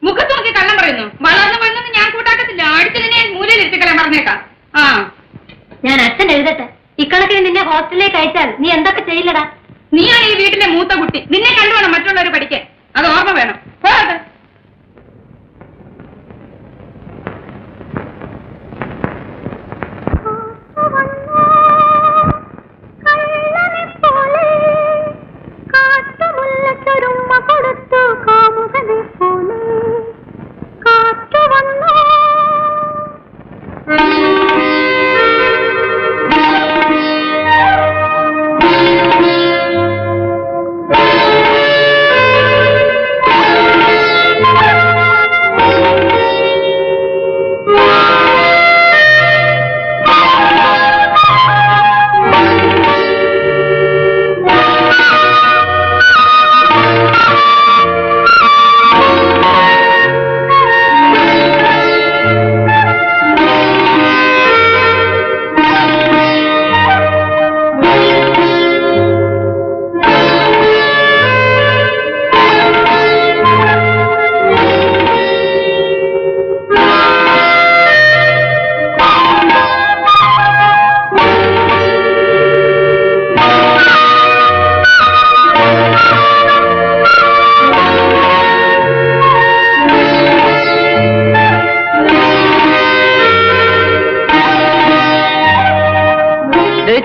മുഖത്ത് നോക്കി കള്ളം പറയുന്നു. വളർന്നു വീഴുന്നത് ഞാൻ കൂട്ടാക്കത്തില്ല. അടിച്ചതിനെ മൂലയിൽ ഇരുത്തിക്കളയാൻ പറഞ്ഞേക്കാം. ആ, ഞാൻ അച്ഛൻ എഴുതട്ടെ. ഇക്കണക്കിന് നിന്നെ ഹോസ്റ്റലിലേക്ക് അയച്ചാൽ നീ എന്തൊക്കെ ചെയ്യില്ലടാ? നീയാണ് ഈ വീട്ടിലെ മൂത്ത കുട്ടി. നിന്നെ കണ്ടുവേണം മറ്റുള്ളവർ പഠിക്കാൻ. അത് ഓർമ്മ വേണം. പോകട്ടെ.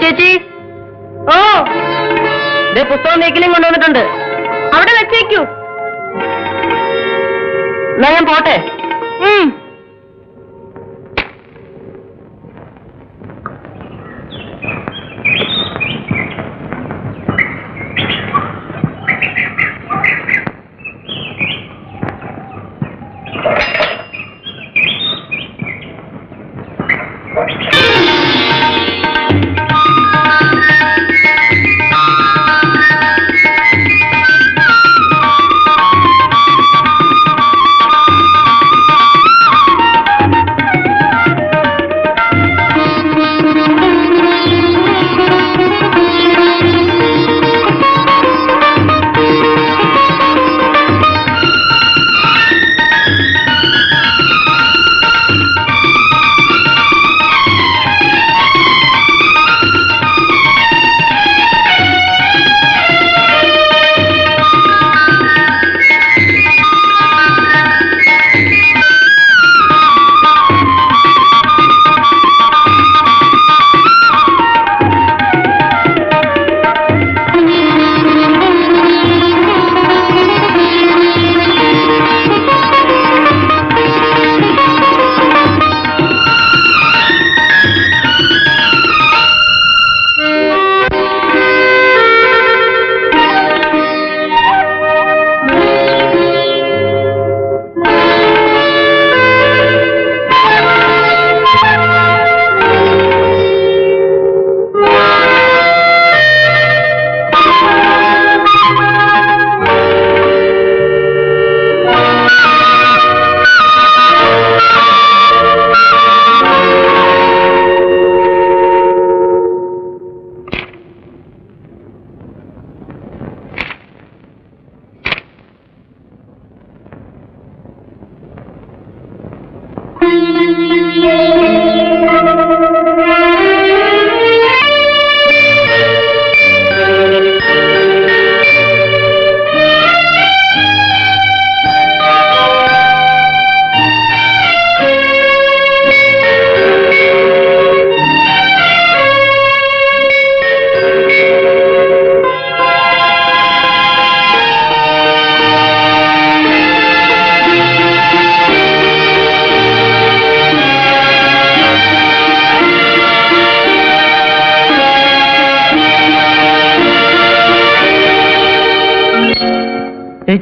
ചേച്ചി, ഓ പുസ്തകം നീക്കലും കൊണ്ടുവന്നിട്ടുണ്ട്. അവിടെ വെച്ചേക്കൂ. എന്നാ ഞാൻ പോട്ടെ.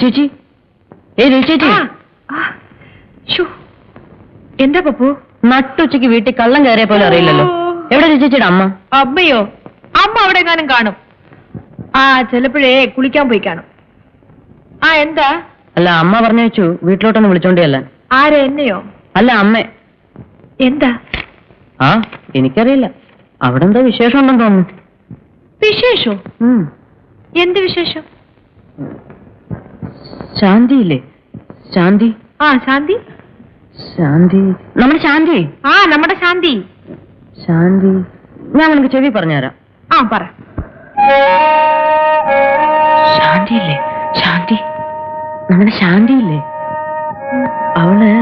ചേച്ചി, ചേച്ചി, എന്താ പപ്പു? നട്ടുച്ചയ്ക്ക് വീട്ടിൽ കള്ളം കയറിയ പോലെ അറിയില്ലല്ലോ. എവിടെ ചേച്ചിയുടെ അമ്മ? അമ്മയോ? അമ്മ അവിടെ എങ്ങാനും കാണും. ചിലപ്പോഴേ കുളിക്കാൻ പോയി കാണും. എന്താ? അല്ല, അമ്മ പറഞ്ഞു വെച്ചു വീട്ടിലോട്ടൊന്ന് വിളിച്ചോണ്ടിയല്ല. ആരെ, എന്നെയോ? അല്ല, അമ്മ. എന്താ? എനിക്കറിയില്ല. അവിടെ എന്തോ വിശേഷം ഉണ്ടെന്ന് തോന്നുന്നു. വിശേഷോ? എന്ത് വിശേഷം? ശാന്തിയില്ലേ? ശാന്തി. ശാന്തി. ശാന്തി, നമ്മുടെ ശാന്തി. നമ്മുടെ ശാന്തി. ശാന്തി, ഞാൻ നിനക്ക് ചെവി പറഞ്ഞുതരാം. പറ. ശാന്തിയില്ലേ? ശാന്തി, നമ്മുടെ ശാന്തിയില്ലേ? അവള്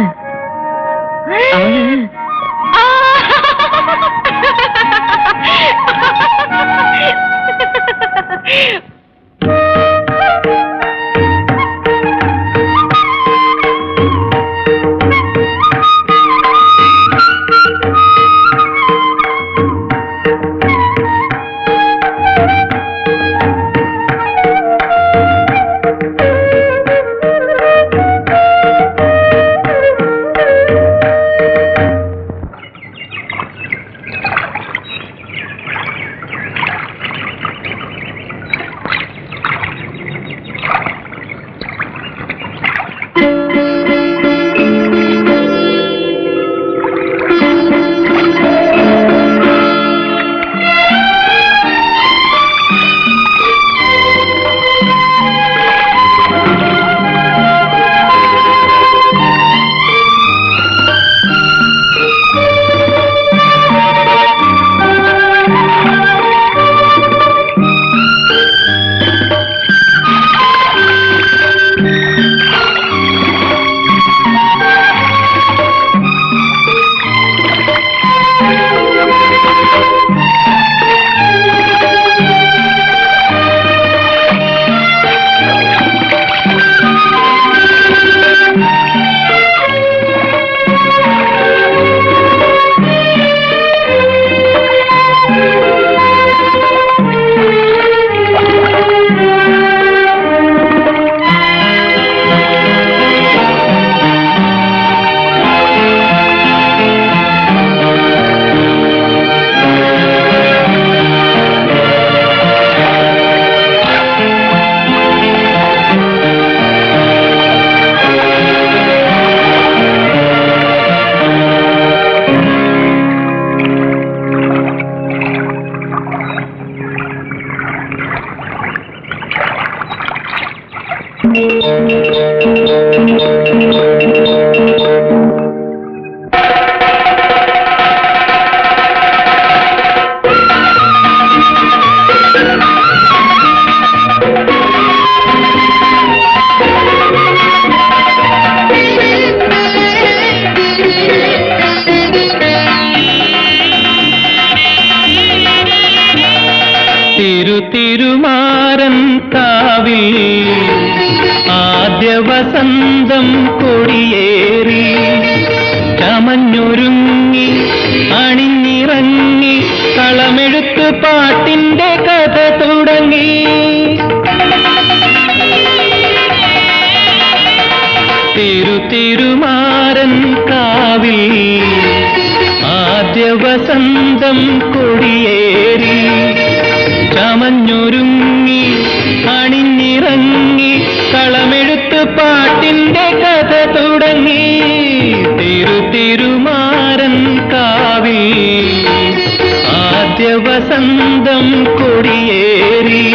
തിരുമാരൻ കാവിൽ ആദ്യ വസന്തം കൊടിയേറി ചമഞ്ഞൊരുങ്ങി അണിഞ്ഞിറങ്ങി കളമെഴുത്ത് പാട്ടിന്റെ കഥ തുടങ്ങി. തിരുമാരൻ കാവിൽ ആദ്യ വസന്തം കൊടിയേറി ചമഞ്ഞൊരുങ്ങി അണിഞ്ഞിറങ്ങി കളമെഴുത്ത് പാട്ടിന്റെ കഥ തുടങ്ങി. തിരുമാരൻ കാവിൽ ആദ്യ വസന്തം കൊടിയേറി.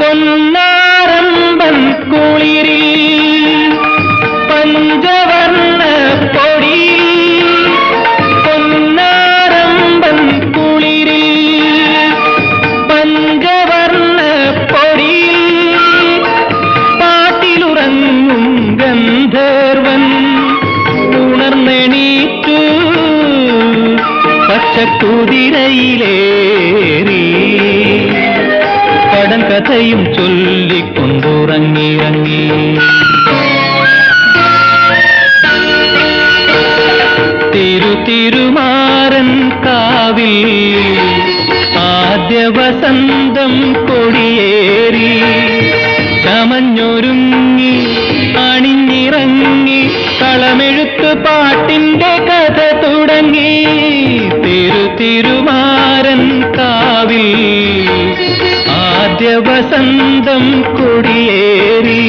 പൊന്നാരമ്പൻ കുളിരിൽ പച്ചക്കുതിരയിലേറി കടൻ കഥയും ചൊല്ലിക്കൊണ്ടുറങ്ങിറങ്ങി. തിരുമാരൻ കാവിൽ ആദ്യ വസന്തം കൊടിയേറി ചമഞ്ഞൊരുങ്ങി അണിഞ്ഞിറങ്ങി കളമെഴുത്ത് പാട്ടിന്റെ കഥ തുടങ്ങി. തിരുമാരൻ കാവിൽ ആദ്യ വസന്തം കൊടിയേറി.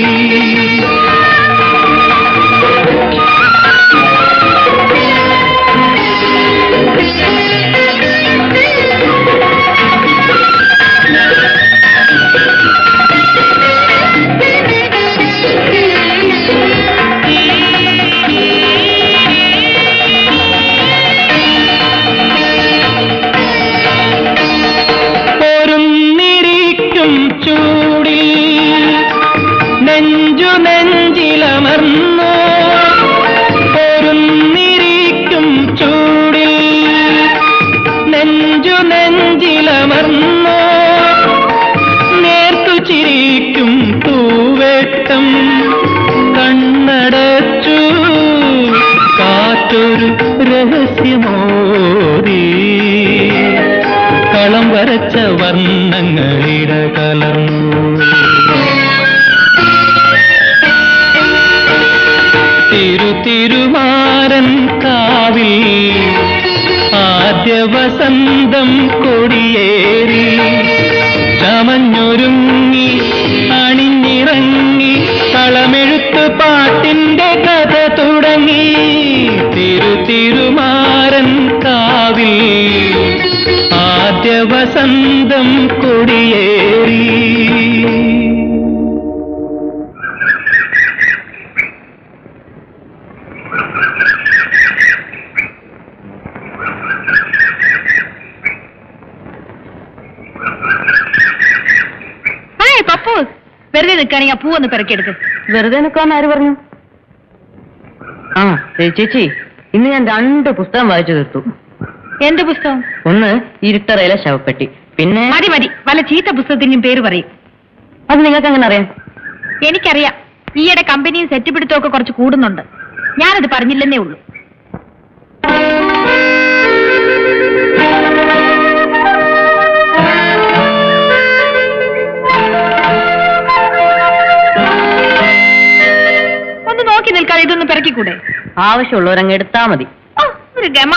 നെഞ്ചിലമർന്നോ പൊരുന്നിരിക്കും ചൂടിൽ നെഞ്ചിലമർന്നോ നേർത്തു ചിരിക്കും തൂവേട്ടം കണ്ണടച്ചു കാറ്റൊരു രഹസ്യമോതി കളം വരച്ച വർണ്ണങ്ങളിട കലർന്നു. തിരുമാരൻ കാവിൽ ആദ്യ വസന്തം കൊടിയേറി ചമഞ്ഞൊരുങ്ങി അണിഞ്ഞിറങ്ങി കളമെഴുത്ത് പാട്ടിന്റെ കഥ തുടങ്ങി. തിരുമാരൻ കാവിൽ ആദ്യ വസന്തം കൊടിയേറി. പപ്പു വെറുതെ നിൽക്കുകയാണെങ്കിൽ ആ പൂവൊന്ന് പെറുക്കിയെടുക്കും. വെറുതെ നിൽക്കാന്ന് ആര് പറഞ്ഞു? ആ ചേച്ചി, ഇന്ന് ഞാൻ 2 പുസ്തകം വായിച്ചു തീർത്തു. എന്ത് പുസ്തകം? ഒന്ന് ഇരുട്ടറയിലെ ശവപ്പെട്ടി, പിന്നെ മതി വല്ല ചീത്ത പുസ്തകത്തിന്റെയും പേര് പറയും. അത് നിങ്ങൾക്ക് എങ്ങനെ അറിയാം? എനിക്കറിയാം, ഈയിടെ കമ്പനിയും സെറ്റ് പിടുത്തമൊക്കെ കുറച്ച് കൂടുന്നുണ്ട്. ഞാനത് പറഞ്ഞില്ലെന്നേ ഉള്ളൂ. ഒന്ന് നോക്കി നിൽക്കാതെ ഇതൊന്ന് പിറക്കിക്കൂടെ? ആവശ്യമുള്ളവരങ്ങ് എടുത്താ മതി. ഒരു ഗമ.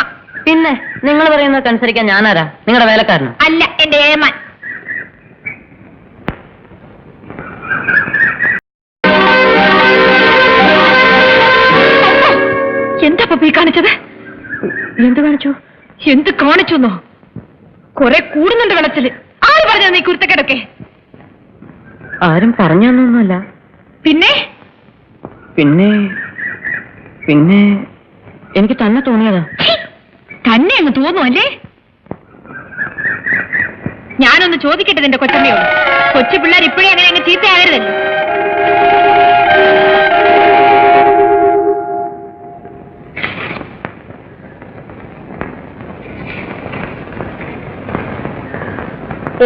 പിന്നെ നിങ്ങൾ പറയുന്നത് അനുസരിക്കാൻ ഞാനാരാ? നിങ്ങളുടെ വേലക്കാരനോ? അല്ല, എന്റെ ഏമാൻ. എന്താ പപ്പി കാണിച്ചത്? എന്ത് കാണിച്ചു? എന്ത് കാണിച്ചെന്നോ? കുറെ കൂടുന്നുണ്ട് വെള്ളത്തില്. ആര് പറഞ്ഞ നീ കുരുത്തക്കെടൊക്കെ? ആരും പറഞ്ഞൊന്നുമല്ല. പിന്നെ പിന്നെ പിന്നെ എനിക്ക് തന്നെ തോന്നിയതാ. തന്നെ അങ്ങ് തോന്നുമല്ലേ? ഞാനൊന്ന് ചോദിക്കട്ടെ നിന്റെ കൊച്ചമ്മയോട്. കൊച്ചു പിള്ളേർ ഇപ്പോഴേ അങ്ങനെ അങ്ങ് ചീത്തയാകരുതല്ലോ.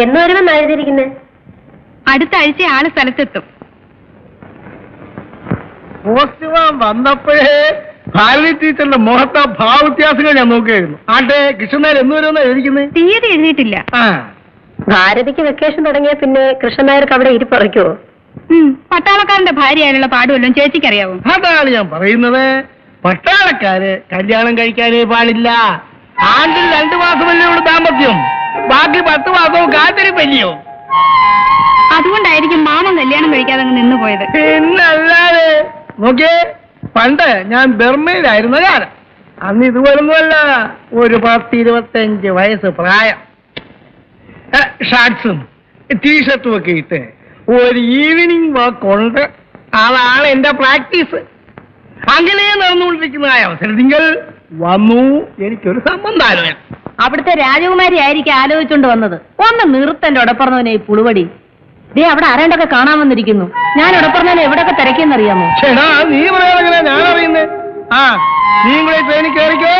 എന്ന് വരുമെന്ന് എഴുതിയിരിക്കുന്നേ? അടുത്ത ആഴ്ച ആള് സ്ഥലത്തെത്തും. പോസ്റ്റ്മാൻ വന്നപ്പോഴേ ഭാരതി ടീച്ചറിന്റെ മുഖത്തെ ഭാവവ്യത്യാസങ്ങൾ ഞാൻ നോക്കുകയായിരുന്നു. ആട്ടെ, കൃഷ്ണനായർ എന്ന് വരുമെന്ന് എഴുതിക്കുന്നത്? തീയതി എഴുതിയിട്ടില്ല. ഭാരതിക്ക് വെക്കേഷൻ തുടങ്ങിയ പിന്നെ കൃഷ്ണനായർക്ക് അവിടെ ഇരിപ്പറയ്ക്കുവോ? പട്ടാളക്കാരന്റെ ഭാര്യയായുള്ള പാടുവല്ലോ ചേച്ചിക്കറിയാവോ? അതാണ് ഞാൻ പറയുന്നത്. പട്ടാളക്കാര് കല്യാണം കഴിക്കാനേ പാടില്ല. ആണ്ടിൽ 2 മാസമല്ലേ ഉള്ളൂ ദാമ്പത്യം. ബാക്കി 10 മാസവും കാത്തിരിപ്പല്ലയോ. അതുകൊണ്ടായിരിക്കും മാമൻ കല്യാണം കഴിക്കാതെ അങ്ങ് നിന്നു പോയത്. പിന്നല്ലാതെ നോക്കിയേ, പണ്ട് ഞാൻ ബർമയിലായിരുന്ന കാലം. അന്ന് ഇതുപോലൊന്നുമല്ല. ഒരു 10-25 വയസ്സ് പ്രായം. ഷർട്ട്സും ടീഷർട്ടും ഒക്കെ ഇട്ട് ഒരു ഈവനിങ് വാക്ക് ഉണ്ട്. അതാണ് എന്റെ പ്രാക്ടീസ്. അങ്ങനെ നടന്നുകൊണ്ടിരിക്കുന്നതായ അവസരത്തിൽ വന്നു എനിക്കൊരു സംബന്ധാലോചന. അവിടുത്തെ രാജകുമാരി ആയിരിക്കും ആലോചിച്ചോണ്ട് വന്നത്. ഒന്ന് നിർത്തന്റെ ഉടപ്പറന്നവനെ ഈ പുളുവടി. ദേ അവിടെ ആരാണ്ടൊക്കെ കാണാൻ വന്നിരിക്കുന്നു. ഞാൻ ഉടപ്പറന്നവനെ എവിടെയൊക്കെ തിരക്കിയെന്നറിയാമോ? ചേടാ, നീ പറയാനെങ്ങനെ ഞാൻ അറിയുന്നേ? ആ നീ കൂടെ ട്രെയിനിൽ കയറിക്കോ.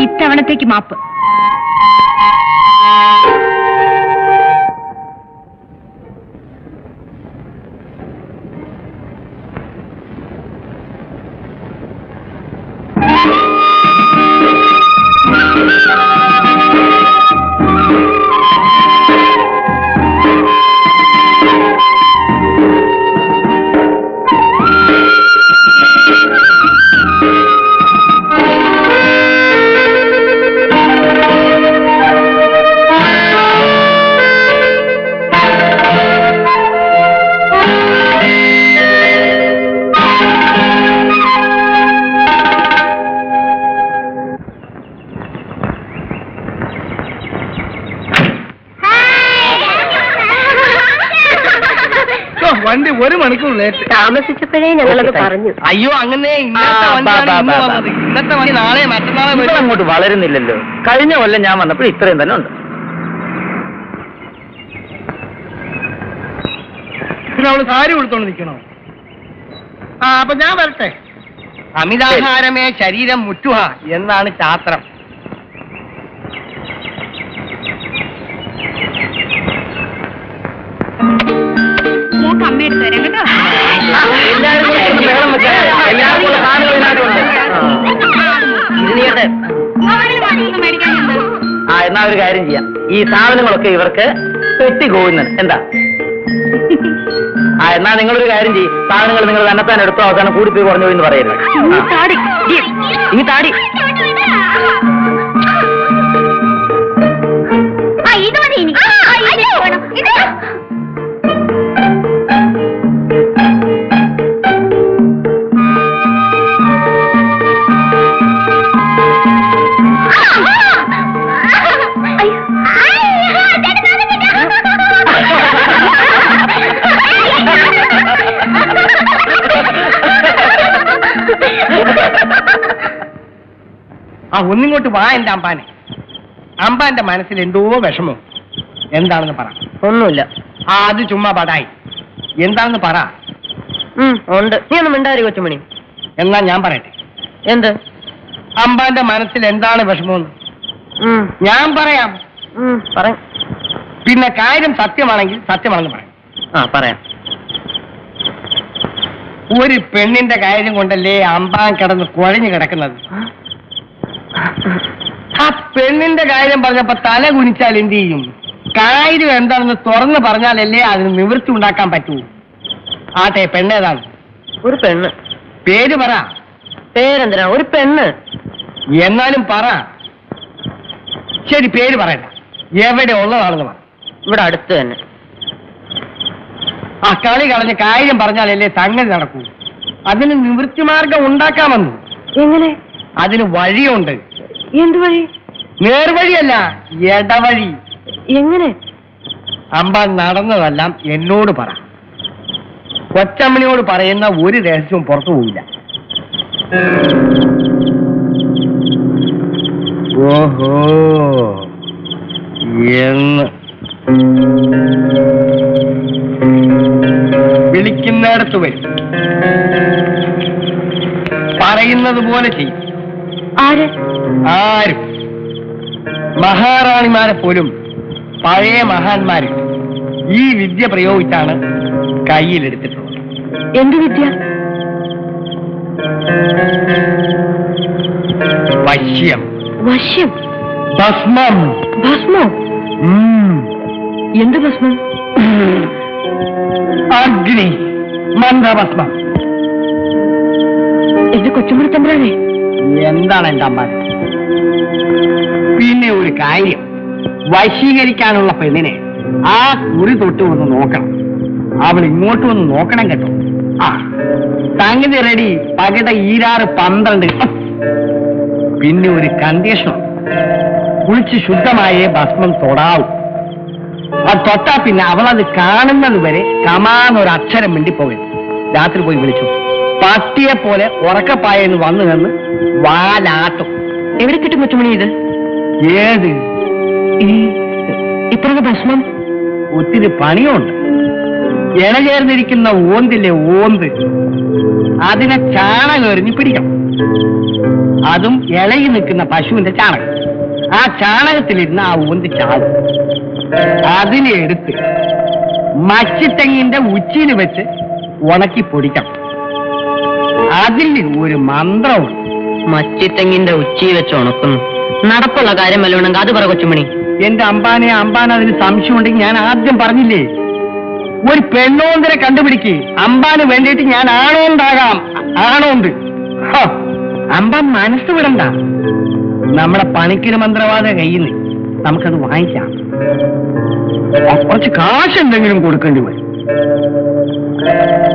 ഇത്തവണത്തേക്ക് മാപ്പ്. വണ്ടി 1 മണിക്കൂർ ലേറ്റ്. താമസിച്ചപ്പോഴേ ഞങ്ങളത് പറഞ്ഞു. അയ്യോ അങ്ങനെ ഇന്നത്തെ വണ്ടി നാളെ മറ്റന്നാളെ ഇവിടെ അങ്ങോട്ട് വളരുന്നില്ലല്ലോ. കഴിഞ്ഞ കൊല്ലം ഞാൻ വന്നപ്പോൾ ഇത്രയും തന്നെ ഉണ്ട്. പിന്നെ അവള് സാരി കൊടുത്തോണ്ട് നിൽക്കണോ? അപ്പൊ ഞാൻ വരട്ടെ. അമിതാഹാരമേ ശരീരം മുറ്റുക എന്നാണ് ശാസ്ത്രം. അമ്മയെടുത്ത് തരാം കേട്ടോ. എന്നാ ഒരു കാര്യം ചെയ്യാം, ഈ സാധനങ്ങളൊക്കെ ഇവർക്ക് പെട്ടി കോവുന്നത് എന്താ? എന്നാ നിങ്ങളൊരു കാര്യം ചെയ്യും, സാധനങ്ങൾ നിങ്ങൾ തന്നെത്താൻ എടുത്തോ, അവസാനം കൂടിപ്പോയി കുറഞ്ഞു എന്ന് പറയരുത്. ഈ താടി ഇത് മതി എനിക്ക്. ഒന്നിങ്ങോട്ട് വാ എന്റെ അമ്പാനെ. അമ്പാന്റെ മനസ്സിൽ എന്തോ വിഷമം. എന്താണെന്ന് പറ. ഒന്നുമില്ല. അത് ചുമ്മാ പടായി. എന്താണെന്ന് പറ. ഉണ്ട്. നീ ഒന്നും മിണ്ടാരി കൊച്ചുമണി. എന്നാ ഞാൻ പറയട്ടെ. എന്ത്? അമ്പാന്റെ മനസ്സിൽ എന്താണ് വിഷമമെന്ന് ഞാൻ പറയാം. പറയാം. പിന്നെ കാര്യം സത്യമാണെങ്കിൽ സത്യമാണെന്ന് പറയാം. പറയാം. ഒരു പെണ്ണിന്റെ കാര്യം കൊണ്ടല്ലേ അമ്പാൻ കിടന്ന് കുഴഞ്ഞു കിടക്കുന്നത്. ആ പെണ്ണിന്റെ കാര്യം പറഞ്ഞപ്പോ തല കുനിച്ചാൽ എന്ത് ചെയ്യും? കാര്യം എന്താണെന്ന് തുറന്ന് പറഞ്ഞാലല്ലേ അതിന് നിവൃത്തി ഉണ്ടാക്കാൻ പറ്റൂ. ആട്ടെ, പെണ്ണേതാണ്? ഒരു പെണ്ണ്. പേര് പറ. പേരെന്തിനാ? ഒരു പെണ്ണ്. എന്നാലും പറ. ശരി, പേര് പറയണ്ട. എവിടെ ഉള്ളതാണെന്ന് പറ. ഇവിടെ അടുത്ത് തന്നെ. ആ കളി കളഞ്ഞ് കാര്യം പറഞ്ഞാലല്ലേ സംഗതി നടക്കൂ. അതിന് നിവൃത്തി മാർഗം ഉണ്ടാക്കാമെന്ന്. എങ്ങനെ? അതിന് വഴിയുണ്ട്. എന്ത് വഴി? നേർവഴിയല്ല, ഇടവഴി. എങ്ങനെ? അമ്പ നടന്നതെല്ലാം എന്നോട് പറ. കൊച്ചമ്മണിയോട് പറയുന്ന ഒരു രഹസ്യവും പുറത്തു പോവില്ല. ഓഹോ എന്ന് വിളിക്കുന്നിടത്ത് വരും. പറയുന്നത് പോലെ ചെയ്യും. ആരും മഹാറാണിമാരെ പോലും പഴയ മഹാന്മാര് ഈ വിദ്യ പ്രയോഗിച്ചാണ് കയ്യിലെടുത്തിട്ടുള്ളത്. എന്ത് വിദ്യ? വശ്യം. വശ്യം? ഭസ്മം. ഭസ്മം? എന്ത് ഭസ്മം? അഗ്നി മന്ത്രഭസ്മം. എന്റെ കൊച്ചുമണി തമ്പുരാനെ, എന്താണ് എന്റെ അമ്മ? പിന്നെ ഒരു കാര്യം, വശീകരിക്കാനുള്ള പെണ്ണിനെ ആ കുറി തൊട്ട് വന്ന് നോക്കണം. അവൾ ഇങ്ങോട്ട് വന്ന് നോക്കണം കേട്ടോ. ആ സംഗതി റെഡി. പകട 12. പിന്നെ ഒരു കണ്ടീഷൻ, കുളിച്ച് ശുദ്ധമായേ ഭസ്മം തൊടാവൂ. അത് തൊട്ടാ പിന്നെ അവളത് കാണുന്നത് വരെ കമാന്നൊരക്ഷരം മിണ്ടിപ്പോകരുത്. രാത്രി പോയി വിളിച്ചു. പട്ടിയെ പോലെ ഉറക്കപ്പായെന്ന് വന്നു നിന്ന് വാലാട്ടും. എവിടെ കിട്ടും കൊച്ചുമണി ഇത്? ഏത് ഇത്ര ഭക്ഷണം? ഒത്തിരി പണിയുണ്ട്. ഇണചേർന്നിരിക്കുന്ന ഓന്തില്ലേ ഓന്ത്, അതിനെ ചാണകം എറിഞ്ഞ് പിടിക്കണം. അതും ഇളകി നിൽക്കുന്ന പശുവിന്റെ ചാണകം. ആ ചാണകത്തിലിരുന്ന് ആ ഓന്ത് ചാവും. അതിനെ എടുത്ത് മച്ചിത്തെങ്ങിന്റെ ഉച്ചിയിൽ വെച്ച് ഉണക്കി പൊടിക്കണം. അതിൽ ഒരു മന്ത്രമുണ്ട്. മച്ചിത്തെങ്ങിന്റെ ഉച്ചി വെച്ച് ഉണക്കുന്നു. നടപ്പുള്ള കാര്യം വല്ലതുണ്ടെങ്കിൽ അത് പറ കൊച്ചുമണി. എന്റെ അമ്പാൻ അതിന് സംശയം ഉണ്ടെങ്കിൽ ഞാൻ ആദ്യം പറഞ്ഞില്ലേ, ഒരു പെണ്ണോന്തിനെ കണ്ടുപിടിക്ക്. അമ്പാന് വേണ്ടിയിട്ട് ഞാൻ ആണോണ്ടാകാം. ആണോണ്ട് അമ്പാൻ മനസ്സ് വിടണ്ട. നമ്മുടെ പണിക്കിന് മന്ത്രവാദ കയ്യിൽ നിന്ന് നമുക്കത് വാങ്ങിക്കാം. കുറച്ച് കാശ് എന്തെങ്കിലും കൊടുക്കേണ്ടി വരും.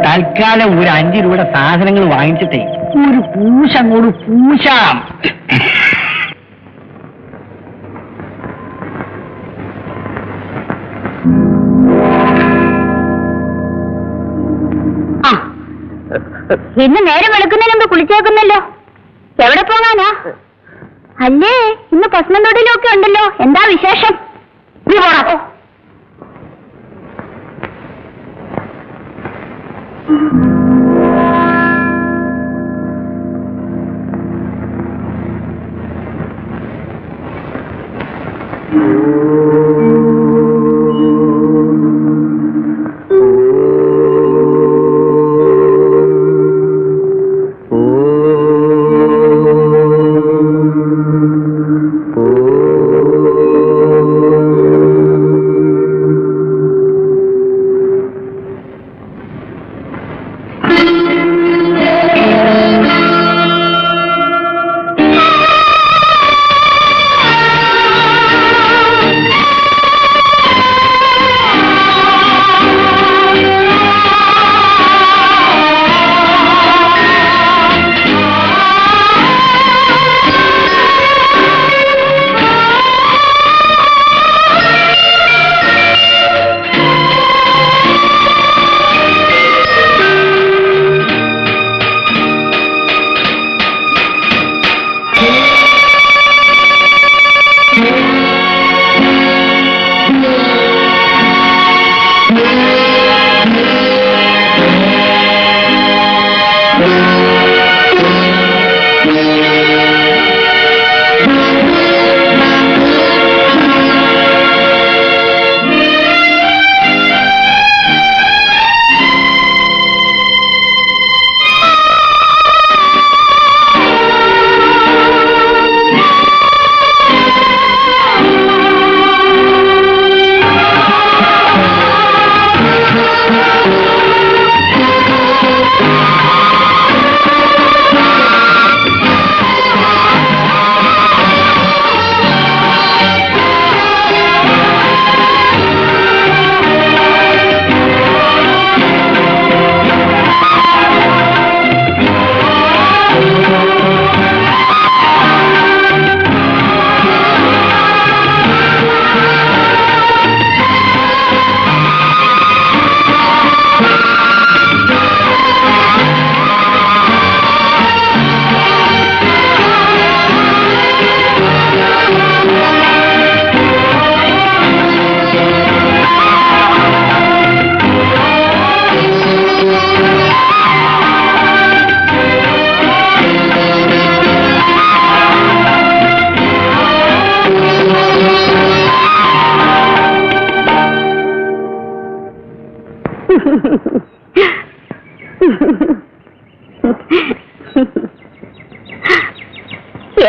തൽക്കാലം ഒരു 5 രൂപയുടെ സാധനങ്ങൾ വാങ്ങിച്ചിട്ടേ ഒരു പൂശ അങ്ങോട്ട് പൂശാം. ഇന്ന് നേരം വെളുക്കുന്നതിന് മുമ്പ് കുളിച്ചേക്കുന്നല്ലോ. എവിടെ പോകാനാ? അല്ലേ ഇന്ന് പ്രശ്നം തൊടിലൊക്കെ ഉണ്ടല്ലോ. എന്താ വിശേഷം? നീ പോടാ.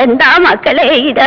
എന്താ മക്കളെ ഇത്?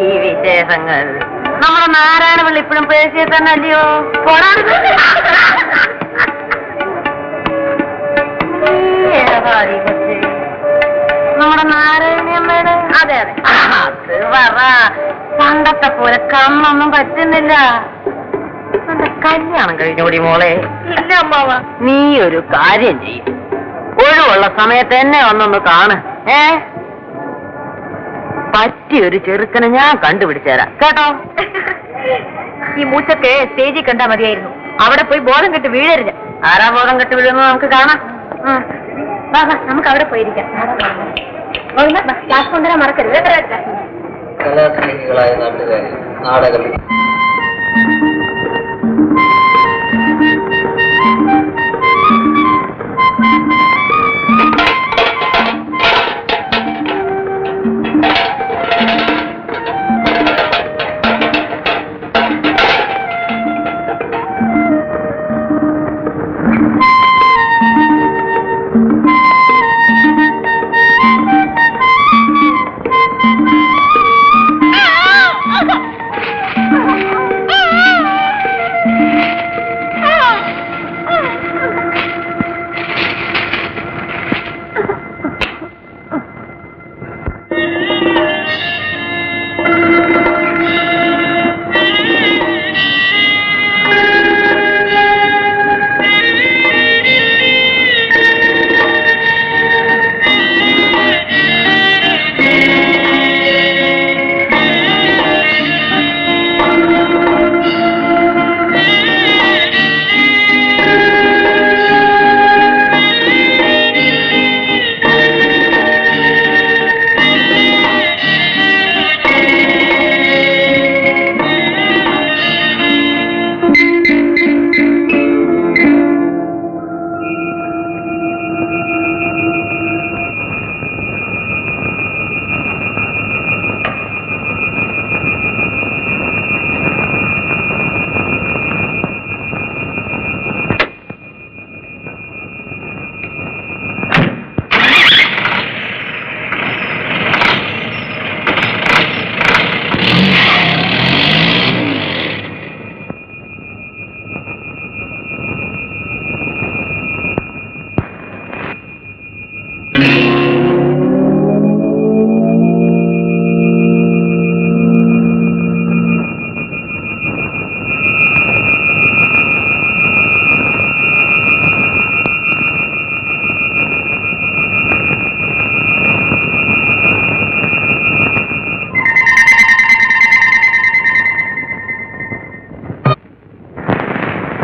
ഈ വിശേഷങ്ങൾ നമ്മുടെ നാരായണപിള്ളി ഇപ്പോഴും പേശിയെ തന്നെ അല്ലയോ? നമ്മുടെ നാരായണിയമ്മയുടെ അതെ അതെ അത് പറ. പണ്ടത്തെ പോലെ കണ്ണൊന്നും പറ്റുന്നില്ല. എന്റെ കല്യാണം കഴിഞ്ഞോടി മോളെ. ഇല്ല അമ്മാവ. നീ ഒരു കാര്യം ചെയ്യും, ഒഴിവുള്ള സമയത്ത് എന്നെ ഒന്നൊന്ന് കാണ്. പറ്റിയൊരു ചെറുക്കനെ ഞാൻ കണ്ടുപിടിച്ചു തരാം കേട്ടോ. ഈ മൂച്ചക്ക് സ്റ്റേജിൽ കണ്ടാ മതിയായിരുന്നു. അവിടെ പോയി ബോധം കെട്ട് വീഴരുത്. ആരാ ബോധം കെട്ട് വീഴുന്നത് നമുക്ക് കാണാം. വാ വാ, നമുക്ക് അവിടെ പോയിരിക്കാം. ക്ലാസ് കൊണ്ടുവരാൻ മറക്കരുത്. കലാസ്നേഹികളായ നാട്ടുകാരെ, നാടകം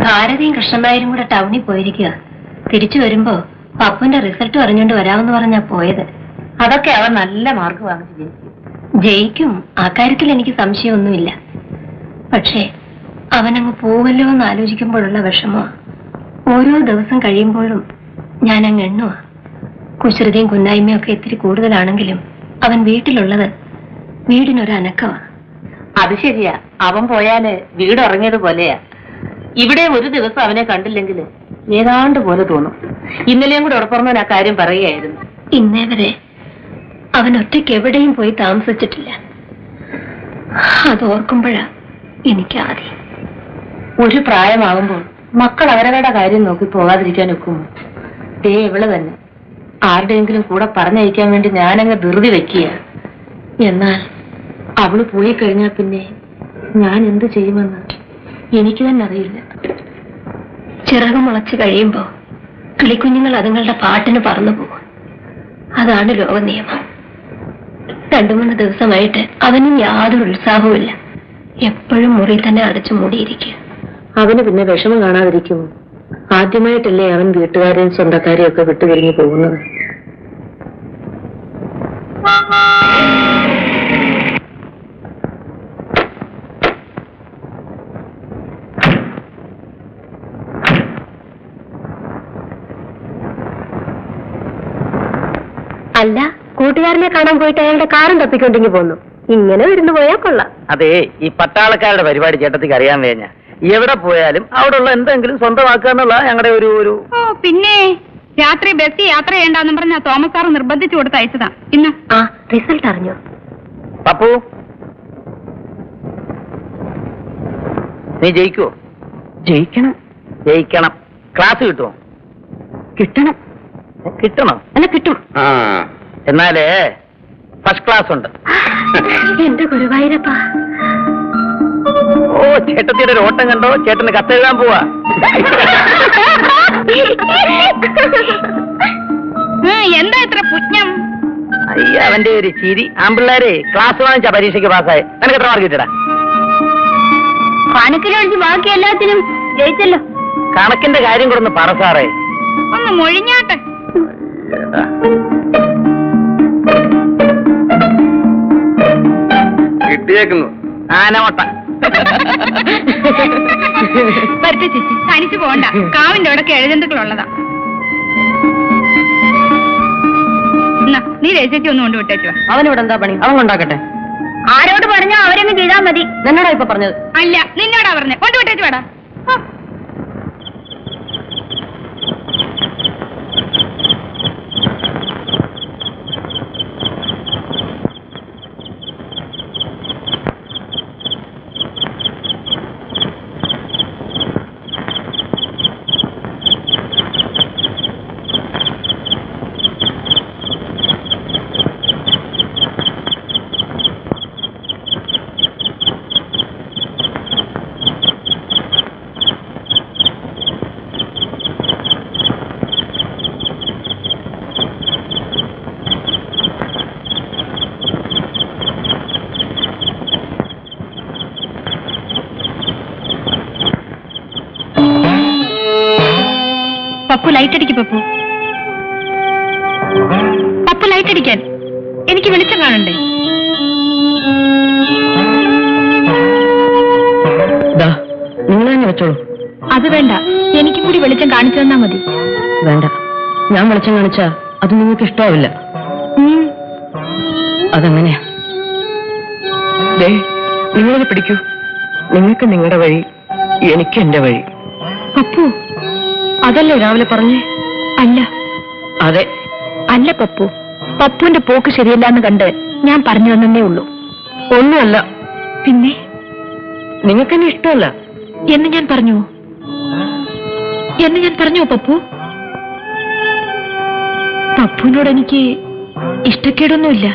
ഭാരതിയും കൃഷ്ണനായരും കൂടെ ടൗണിൽ പോയിരിക്കുക. തിരിച്ചു വരുമ്പോ പപ്പുന്റെ റിസൾട്ട് അറിഞ്ഞുകൊണ്ട് വരാമെന്ന് പറഞ്ഞാ പോയത്. അതൊക്കെ അവൻ നല്ല മാർക്ക് വാങ്ങിച്ചു ജയിക്കും. ജയിക്കും, ആ കാര്യത്തിൽ എനിക്ക് സംശയമൊന്നുമില്ല. പക്ഷേ അവനങ്ങ് പോവല്ലോ എന്ന് ആലോചിക്കുമ്പോഴുള്ള വിഷമോ. ഓരോ ദിവസം കഴിയുമ്പോഴും ഞാനങ്ങ് എണ്ണുവാ. കുസൃതിയും കുന്നായ്മയും ഒക്കെ ഇത്തിരി കൂടുതലാണെങ്കിലും അവൻ വീട്ടിലുള്ളത് വീടിനൊരനക്കവാ. അത് ശരിയാ, അവൻ പോയാല് വീട് ഉറങ്ങിയതുപോലെയാ. ഇവിടെ ഒരു ദിവസം അവനെ കണ്ടില്ലെങ്കിൽ ഏതാണ്ട് പോലെ തോന്നും. ഇന്നലെയും കൂടെ ഉറപ്പുറന്നവൻ ആ കാര്യം പറയുകയായിരുന്നു. ഇന്നേ വരെ അവൻ ഒറ്റയ്ക്ക് എവിടെയും പോയി താമസിച്ചിട്ടില്ല. അതോർക്കുമ്പോഴാ എനിക്ക് ആദ്യം. ഒരു പ്രായമാകുമ്പോൾ മക്കൾ അവരവരുടെ കാര്യം നോക്കി പോകാതിരിക്കാൻ ഒക്കുമോ? ഇവള് തന്നെ ആരുടെയെങ്കിലും കൂടെ പറഞ്ഞയക്കാൻ വേണ്ടി ഞാനങ്ങ് ധൃതി വെക്കുക. എന്നാൽ അവള് പോയി കഴിഞ്ഞാൽ പിന്നെ ഞാൻ എന്ത് ചെയ്യുമെന്ന് എനിക്ക് തന്നെ അറിയില്ല. ചിറക് മുളച്ച് കഴിയുമ്പോ കിളിക്കുഞ്ഞുങ്ങൾ അതുങ്ങളുടെ പാട്ടിന് പറന്നു പോകും. അതാണ് ലോക നിയമം. 2-3 ദിവസമായിട്ട് അവനും യാതൊരു ഉത്സാഹവുമില്ല. എപ്പോഴും മുറി തന്നെ അടച്ചു മൂടിയിരിക്കുക. അവന് പിന്നെ വിഷമം കാണാതിരിക്കുമോ? ആദ്യമായിട്ടല്ലേ അവൻ വീട്ടുകാരെയും സ്വന്തക്കാരെയും ഒക്കെ വിട്ടുപിരിഞ്ഞു പോകുന്നത്. അല്ല, കൂട്ടുകാരനെ കാണാൻ പോയിട്ട് അയാളുടെ കാറും തപ്പിക്കൊണ്ടെങ്കിൽ പോന്നു. ഇങ്ങനെ വിരുന്ന് പോയാൽ കൊള്ളാം. അതെ, ഈ പട്ടാളക്കാരുടെ പരിപാടി ചേട്ടത്തിക്ക് അറിയാൻ വേഞ്ഞ എവിടെ പോയാലും അവിടെ ഉള്ള എന്തെങ്കിലും സ്വന്തമാക്കുക എന്നുള്ള ഞങ്ങളുടെ ഒരു ഓ പിന്നെ രാത്രി ബസ് യാത്ര ചെയ്യണ്ടെന്ന് പറഞ്ഞ തോമസ് സാറ് നിർബന്ധിച്ചു കൊടുത്ത് അയച്ചതാ. ഇന്ന് ആ റിസൾട്ട് അറിഞ്ഞോ? പപ്പു നീ ജയിക്കുവോ? ജയിക്കണം. ജയിക്കണം. ക്ലാസ് കിട്ടുമോ? കിട്ടണം. കിട്ടണം. അല്ല, കിട്ടും. ആ, എന്നാലേ ഫസ്റ്റ് ക്ലാസ് ഉണ്ട്. എന്റെ ഗുരുവായൂരപ്പാ. ഓ, ചേട്ടത്തിയുടെ ഒരു ഓട്ടം കണ്ടോ? ചേട്ടന് കത്തെഴുതാൻ പോവാ. എന്താ ഇത്ര പുണ്യം? അയ്യ, അവന്റെ ഒരു ചിരി. ആമ്പിള്ളേരെ ക്ലാസ് വാങ്ങിച്ചാ പരീക്ഷയ്ക്ക് പാസ്സായി. നിനക്ക് എത്ര മാർക്ക് കിട്ടടാ? കണക്കിലൊഴിച്ച് ബാക്കി എല്ലാത്തിനും ജയിച്ചല്ലോ. കണക്കിന്റെ കാര്യം കൂടെ ഒന്ന് പറ സാറേ. ഒന്ന് മൊഴിഞ്ഞാട്ടെ. കിട്ടിയേക്കുന്നു. ആനോട്ട. പറ്റ ചേച്ചി, തനിച്ചു പോണ്ട. കാവിന്റെ അവിടെ കിഴജന്തുക്കളുള്ളതാ. നീ രചിച്ച് ഒന്ന് കൊണ്ട് വിട്ടേച്ചു. അവനിവിടെ എന്താ പണി? അവൻ കൊണ്ടാക്കട്ടെ. ആരോട് പറഞ്ഞോ അവരങ്ങ് ചെയ്താൽ മതി. നിന്നോടാ ഇപ്പൊ പറഞ്ഞത്? അല്ല, നിന്നോടാ പറഞ്ഞേ. കൊണ്ട് വിട്ടേച്ചു വേടാ. പപ്പു ലൈറ്റ് അടിക്ക്. പപ്പു ലൈറ്റ് അടിക്കാൻ. എനിക്ക് വെളിച്ചം കാണണ്ടേ? നിങ്ങൾ തന്നെ വെച്ചോളൂ. അത് വേണ്ട, എനിക്ക് കൂടി വെളിച്ചം കാണിച്ചു തന്നാ മതി. വേണ്ട, ഞാൻ വെളിച്ചം കാണിച്ചാ അത് നിങ്ങൾക്ക് ഇഷ്ടാവില്ല. അതങ്ങനെയാ. നിങ്ങളത് പിടിക്കൂ. നിങ്ങൾക്ക് നിങ്ങളുടെ വഴി, എനിക്ക് എന്റെ വഴി. പപ്പു, അതല്ലേ രാവിലെ പറഞ്ഞേ? അല്ല. അതെ. അല്ല പപ്പു, പപ്പുവിന്റെ പോക്ക് ശരിയല്ല എന്ന് കണ്ട് ഞാൻ പറഞ്ഞു തന്നേ ഉള്ളൂ. ഒന്നുമല്ല. പിന്നെ നിങ്ങൾക്ക് എന്നെ ഇഷ്ടമല്ല എന്ന് ഞാൻ പറഞ്ഞു. പപ്പു, പപ്പുവിനോട് എനിക്ക് ഇഷ്ടക്കേടൊന്നുമില്ല.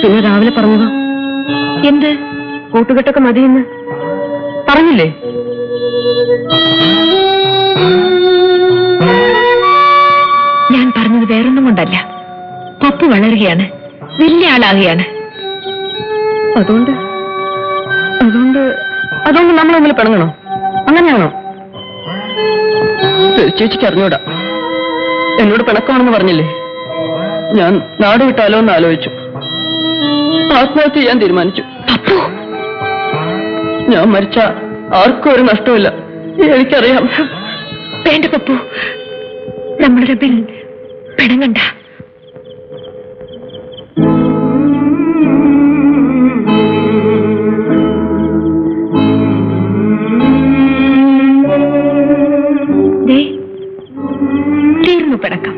പിന്നെ രാവിലെ പറഞ്ഞതോ? എന്ത്? കൂട്ടുകെട്ടൊക്കെ മതിയെന്ന് പറഞ്ഞില്ലേ? ഞാൻ പറഞ്ഞത് വേറൊന്നും കൊണ്ടല്ല. പപ്പു വളരുകയാണ്, വലിയ ആളാകുകയാണ്. അതുകൊണ്ട് നമ്മൾ തമ്മിൽ പിണങ്ങണോ? അങ്ങനെയാണോ? ചേച്ചിക്ക് അറിഞ്ഞൂടാ. എന്നോട് പിണക്കമാണെന്ന് പറഞ്ഞില്ലേ? ഞാൻ നാട് വിട്ടാലോ എന്ന് ആലോചിച്ചു. ആത്മഹത്യ ചെയ്യാൻ തീരുമാനിച്ചു. ഞാൻ മരിച്ച ആർക്കും ഒരു നഷ്ടമില്ല, എനിക്കറിയാം. വേണ്ട പപ്പു, നമ്മളുടെ ബിൽ പിണങ്ങണ്ട. തീർന്നു പിണക്കം.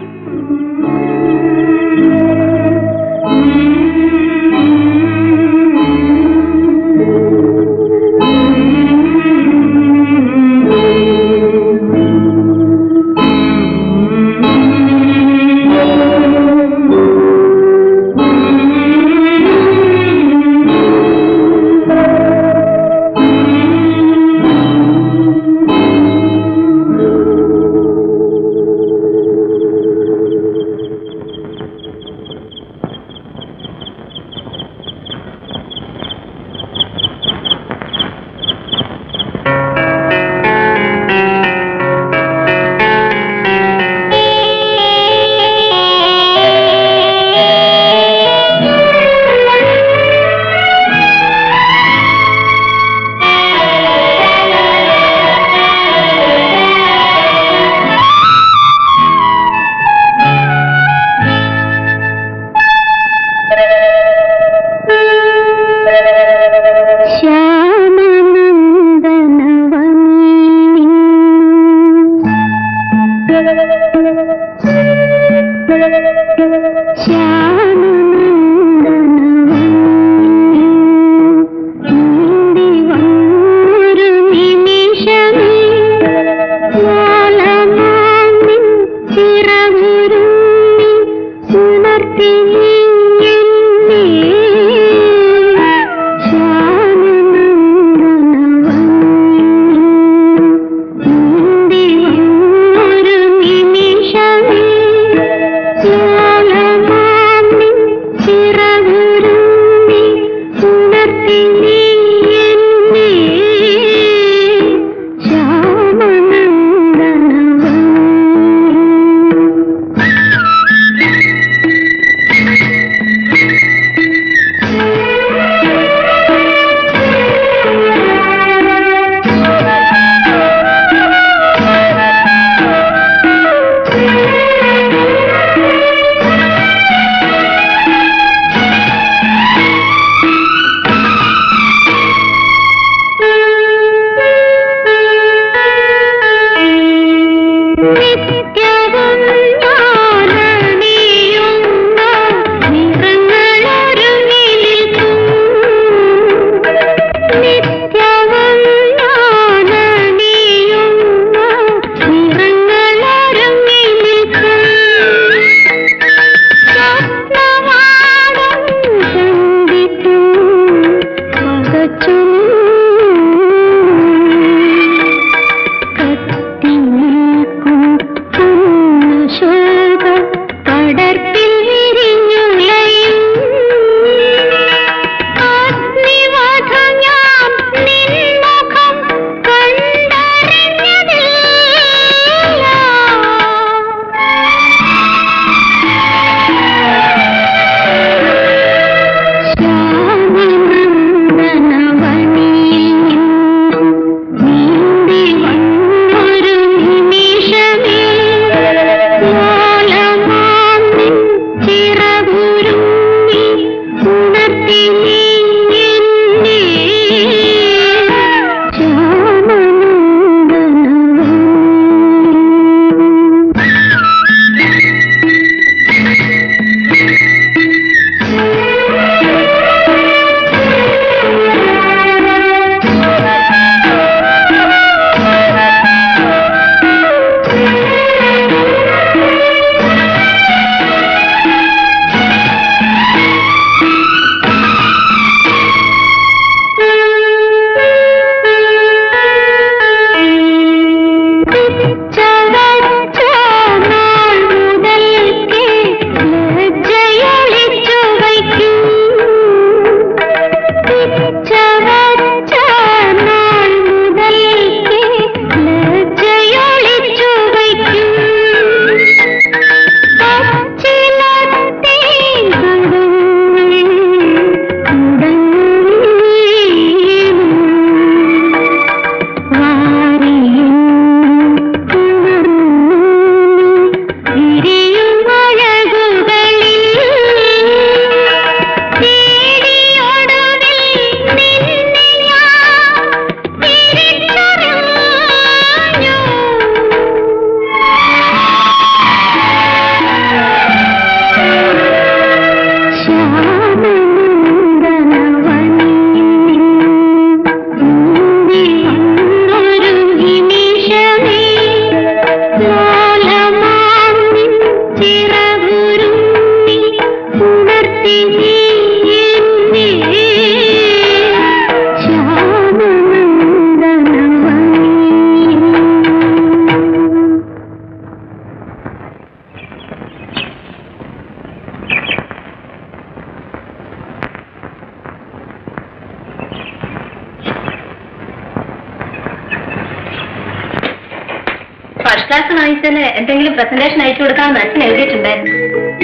ഫസ്റ്റ് ക്ലാസ് വാങ്ങിച്ചതിന് എന്തെങ്കിലും പ്രസന്റേഷൻ അയച്ചു കൊടുക്കാമെന്ന് അച്ഛൻ എഴുതിയിട്ടുണ്ടായിരുന്നു.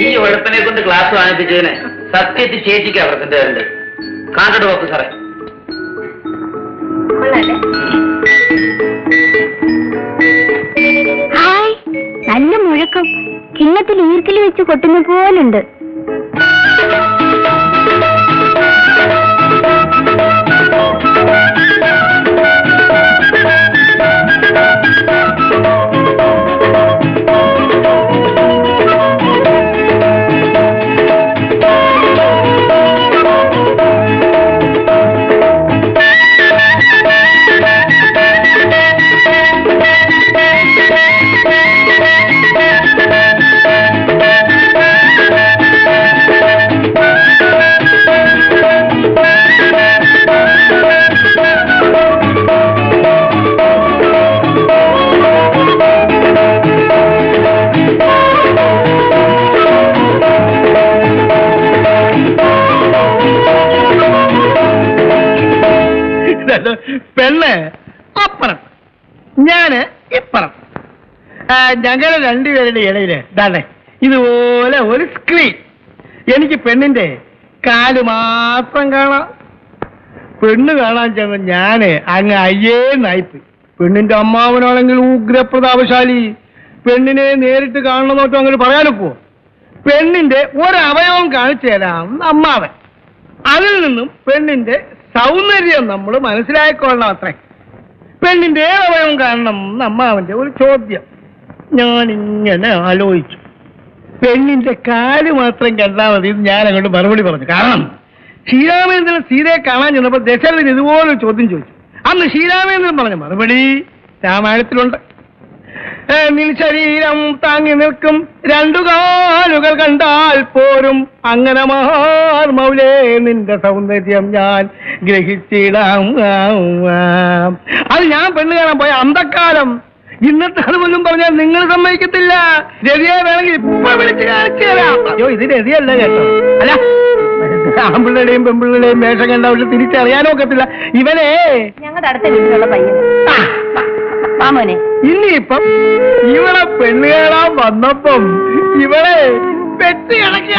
ഈ ഉഴപ്പനെ കൊണ്ട് ക്ലാസ് വാങ്ങിപ്പിച്ചതിന് സത്യത്തിൽ ചേച്ചിക്കാ പ്രസന്റ് തരണ്ടേ. കാണ്ടോ നോക്ക് സാറേ. ഹായ്, നല്ല മുഴക്കം. കിണ്ണത്തിൽ ഈർക്കിൽ വെച്ച് കൊട്ടുന്ന പോലുണ്ട്. പെണ്ണ് അപ്പുറത്ത്, ഞാന് ഇപ്പുറത്ത്. ഞങ്ങള് രണ്ടുപേരുടെ ഇടയില് ദാണ്ടെ ഇതുപോലെ ഒരു സ്ക്രീൻ. എനിക്ക് പെണ്ണിന്റെ കാല് മാത്രം കാണാം. പെണ്ണ് കാണാൻ ചെന്ന ഞാന് അങ്ങ് അയ്യേന്നായിപ്പോയി. പെണ്ണിന്റെ അമ്മാവനാണെങ്കിൽ ഉഗ്രപ്രതാപശാലി. പെണ്ണിനെ നേരിട്ട് കാണണമെന്നോട്ടും അങ്ങനെ പറയാനൊപ്പോ. പെണ്ണിന്റെ ഒരവയവം കാണിച്ചു തരാം അമ്മാവൻ. അതിൽ നിന്നും പെണ്ണിന്റെ സൗന്ദര്യം നമ്മൾ മനസ്സിലാക്കിക്കൊള്ളണം. അത്രേ. പെണ്ണിന്റെ അവയവം കാണണം അമ്മാവന്റെ ഒരു ചോദ്യം. ഞാനിങ്ങനെ ആലോചിച്ചു. പെണ്ണിന്റെ കാല് മാത്രം കണ്ടാൽ മതി. ഞാൻ അങ്ങോട്ട് മറുപടി പറഞ്ഞു. കാരണം ശ്രീരാമേന്ദ്രൻ സീതയെ കാണാൻ ചെന്നപ്പോ ദശരഥൻ ഇതുപോലൊരു ചോദ്യം ചോദിച്ചു. അന്ന് ശ്രീരാമേന്ദ്രൻ പറഞ്ഞ മറുപടി രാമായണത്തിലുണ്ട്. ശരീരം താങ്ങി നിൽക്കും രണ്ടു കാലുകൾ കണ്ടാൽ പോരും, അങ്ങനെ മൗലേ നിന്റെ സൗന്ദര്യം ഞാൻ ഗ്രഹിച്ചിടാം. അത് ഞാൻ പെണ്ണ് കാണാൻ പോയ അന്തക്കാലം. ഇന്നത്തെ അതുപോലും പറഞ്ഞാൽ നിങ്ങൾ സമ്മതിക്കത്തില്ല. രതിയെ വേണമെങ്കിൽ ഇപ്പൊ വിളിച്ച് കാണിച്ചു തരാം. അയ്യോ, ഇത് രതിയല്ല കേട്ടോ. അല്ല, ആമ്പിള്ളയുടെയും പെമ്പിള്ളയുടെയും വേഷം കണ്ട അവര് തിരിച്ചറിയാനോ ഒക്കത്തില്ല. ഇവനെ ഞങ്ങളുടെ അടുത്ത വീട്ടിലുള്ള പയ്യൻ മാമോനെ. ഇനിയിപ്പം ഇവളെ പെണ്ണ് കാണാൻ വന്നപ്പം ഇവളെ പെറ്റ് കിടക്കുക.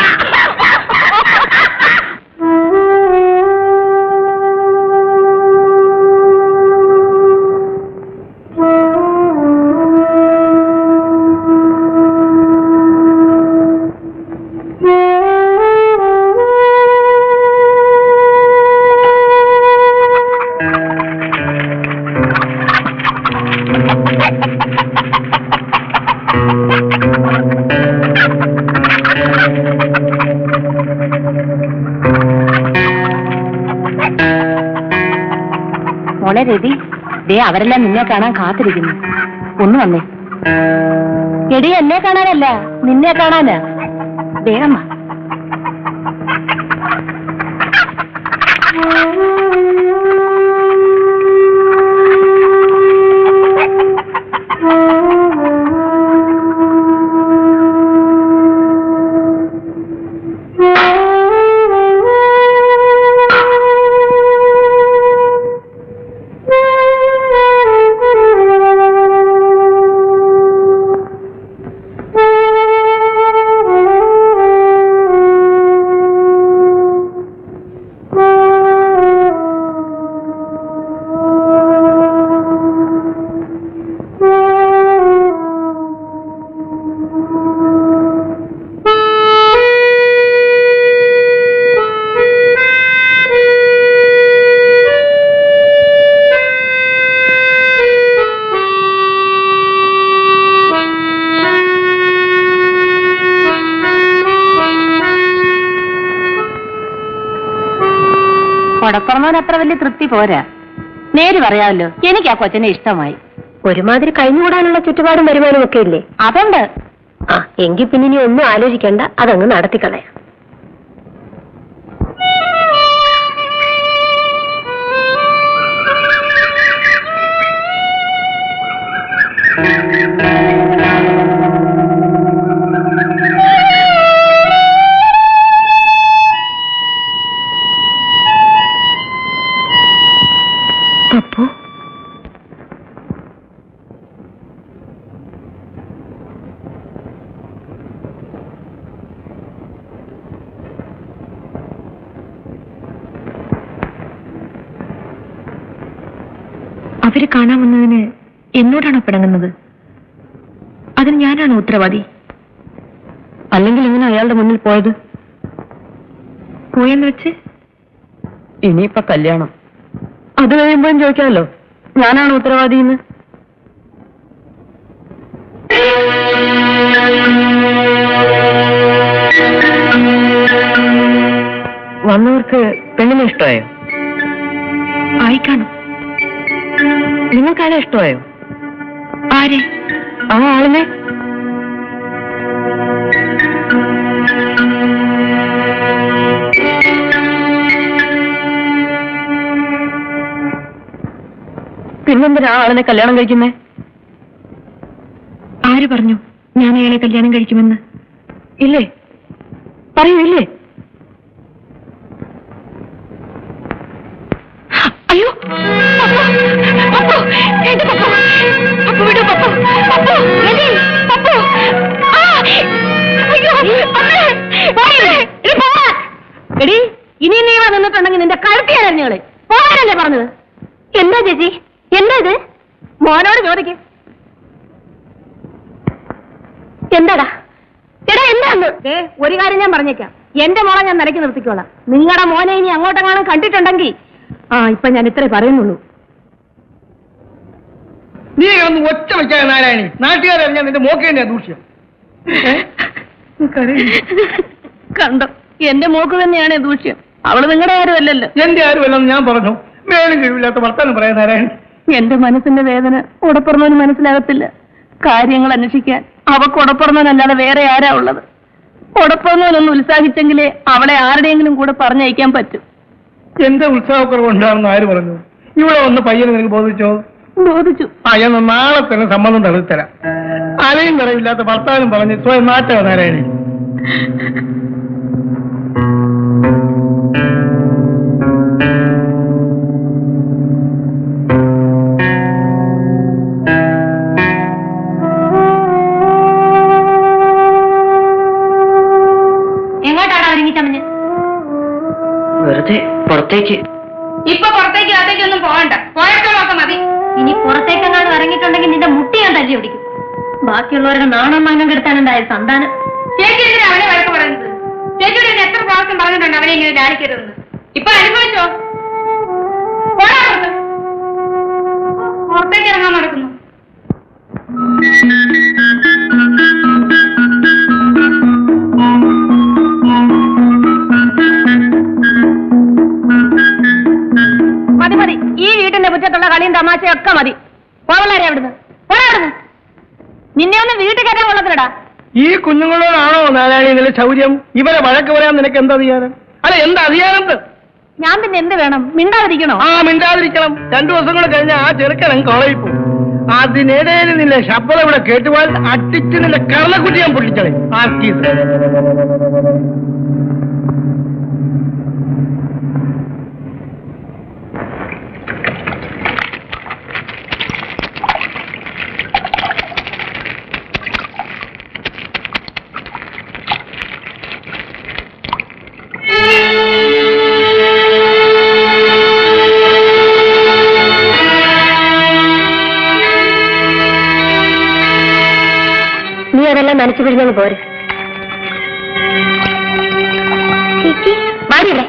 മോളെ രതി, ദേ അവരെല്ലാം നിന്നെ കാണാൻ കാത്തിരിക്കുന്നു. ഒന്ന് വന്നേ. എടി, എന്നെ കാണാനല്ല, നിന്നെ കാണാനാ. വേഗം വാ. കൊടപ്പറമാൻ അത്ര വലിയ തൃപ്തി പോരാ. നേര് പറയാമല്ലോ, എനിക്ക് ആ കൊച്ചനെ ഇഷ്ടമായി. ഒരുമാതിരി കഴിഞ്ഞുകൂടാനുള്ള ചുറ്റുപാടും വരുമാനം ഒക്കെ ഇല്ലേ? അതുണ്ട്. ആ, എങ്കിൽ പിന്നെ ഇനി ഒന്നും ആലോചിക്കണ്ട, അതങ്ങ് നടത്തിക്കളയാം. അപ്പോ അവര് കാണാൻ വന്നതിന് എന്നോടാണോ പിണങ്ങുന്നത്? അതിന് ഞാനാണോ ഉത്തരവാദി? അല്ലെങ്കിൽ എങ്ങനെ അയാളുടെ മുന്നിൽ പോയത്? പോയെന്ന് വെച്ച് ഇനിയിപ്പൊ കല്യാണം, അത് കഴിയുമ്പോഴും ചോദിക്കാമല്ലോ ഞാനാണ് ഉത്തരവാദി എന്ന്. വന്നവർക്ക് പെണ്ണിനെ ഇഷ്ടമായോ? ആയിക്കാണും. നിങ്ങൾക്കാരെ ഇഷ്ടമായോ? ആരെ? ആ ആളിനെ. പിന്നെന്തിനാ ആളിനെ കല്യാണം കഴിക്കുന്നേ? ആര് പറഞ്ഞു ഞാൻ അയാളെ കല്യാണം കഴിക്കുമെന്ന്? ഇല്ലേ? പറയൂ, ഇല്ലേ? അയ്യോ, വേണ്ട പപ്പു. പപ്പു വിടൂ പപ്പു. പപ്പു രജി, പപ്പു. ആ, അയ്യോ, അമ്മേ, പോരെ, ഇനി പോവാ. എടി, ഇനി നീ വന്നിട്ടുണ്ടെങ്കിൽ നിന്റെ കഴുത്തി അറിഞ്ഞോളെ. പോകാനല്ലേ പറഞ്ഞത്? എന്താ ചേച്ചി, എന്താ ഇത്? മോനോട് ചോദിക്ക്. എന്താടാ? എടാ എന്താന്ന്? ഒരു കാര്യം ഞാൻ പറഞ്ഞേക്കാം, എന്റെ മോളെ ഞാൻ നിലയ്ക്ക് നിർത്തിക്കോളാം. നിങ്ങളുടെ മോനെ ഇനി അങ്ങോട്ടെങ്ങാനും കണ്ടിട്ടുണ്ടെങ്കിൽ ഇപ്പൊ ഞാൻ ഇത്രേ പറയുന്നുള്ളൂ. നീ ഒന്ന് ഒറ്റ വയ്ക്കാതെ നാരായണി, നാട്ടുകാരറിഞ്ഞാൽ നിന്റെ മോക്ക് തന്നെയാ ദൂഷ്യം. കണ്ടോ, എന്റെ മോക്ക് തന്നെയാണ് ദൂഷ്യം. അവള് നിങ്ങളുടെ ആരുമല്ലല്ലോ. എന്റെ ആരുമല്ലെന്ന് ഞാൻ പറഞ്ഞു. മേലും കഴിവില്ലാത്ത വർത്താനം പറയാൻ നാരായണി. എന്റെ മനസ്സിന്റെ വേദന ഉടപ്പുറന്നവന് മനസ്സിലാകത്തില്ല. കാര്യങ്ങൾ അന്വേഷിക്കാൻ അവക്ക് ഉടപ്പുറന്നവനല്ലാതെ വേറെ ആരാ ഉള്ളത്? ഉടപ്പുറന്നവനൊന്ന് ഉത്സാഹിച്ചെങ്കിലേ അവളെ ആരുടെയെങ്കിലും കൂടെ പറഞ്ഞയക്കാൻ പറ്റും. എന്റെ ഉത്സാഹക്കുറവുണ്ടാണെന്ന് ആര് പറഞ്ഞു? ഇവിടെ വന്ന് പയ്യനെ നിനക്ക് ബോധിച്ചോ? ബോധിച്ചു. ഞാൻ നാളെ തന്നെ സമ്മതം തടുത്തരാം. അലയും നിറവില്ലാത്ത ഭർത്താവിനും പറഞ്ഞ് സ്വയം നാട്ട നാരായണി. എങ്ങോട്ടാണ് ഒരുങ്ങിച്ചമഞ്ഞ്? വെറുതെ പുറത്തേക്ക്. ഇപ്പൊ പുറത്തേക്ക് അകത്തേക്കൊന്നും പോകണ്ട, പോയപ്പോഴൊക്കെ മതി. ഇനി പുറത്തേക്കെങ്ങാനും ഇറങ്ങിയിട്ടുണ്ടെങ്കിൽ നിന്റെ മുട്ടി ഞാൻ തല്ലി ഓടിക്കും. ബാക്കിയുള്ളവരുടെ നാണം മാനം കെടുത്താനുണ്ടായ സന്താനം. ചേച്ചി എന്തിനാ അവനെ വഴക്ക് പറയുന്നത്? ചേച്ചിയോട് ഞാൻ എത്ര പ്രാവശ്യം പറഞ്ഞിട്ടുണ്ട് അവനെ ഇങ്ങനെ ധ്യാനിക്കരുതെന്ന്. ഇപ്പൊ അനുഭവിച്ചോ? പോടാ പുറത്ത്. പുറത്തേക്ക് ഇറങ്ങാൻ നടക്കുന്നു. മതി മതി, ഈ വീട്ടിന്റെ മുറ്റത്തുള്ള കളിയും തമാശയൊക്കെ മതി. പോവള്ളാരെ അവിടുന്ന്, പോടാ അവിടുന്ന്. നിന്നെ ഒന്ന് വീട്ടിൽ കയറ്റാൻ കൊള്ളത്തില്ലടാ. ഈ കുഞ്ഞുങ്ങളോടാണോ നാരായണി നില ശൗര്യം? ഇവരെ വഴക്ക് പറയാൻ നിനക്ക് എന്താ അധികാരം? അല്ല, എന്താ അധികാരം? ഞാൻ പിന്നെ എന്ത് വേണം? മിണ്ടാതിരിക്കണോ? മിണ്ടാതിരിക്കണം. 2 ദിവസം കൂടെ കഴിഞ്ഞാൽ ആ ചെറുക്കൻ കോളേജിൽ പോകും. അതിനിടയിൽ നിന്റെ ശബ്ദം ഇവിടെ കേട്ടുപോയാൽ അട്ടിച്ച് നിന്റെ കർണക്കുറ്റി ഞാൻ പൊട്ടിച്ചളെ. ആർക്കീസ് നീ അതെല്ലാം നനച്ചു പിടിഞ്ഞത് പോരെ. മാറിയില്ലേ?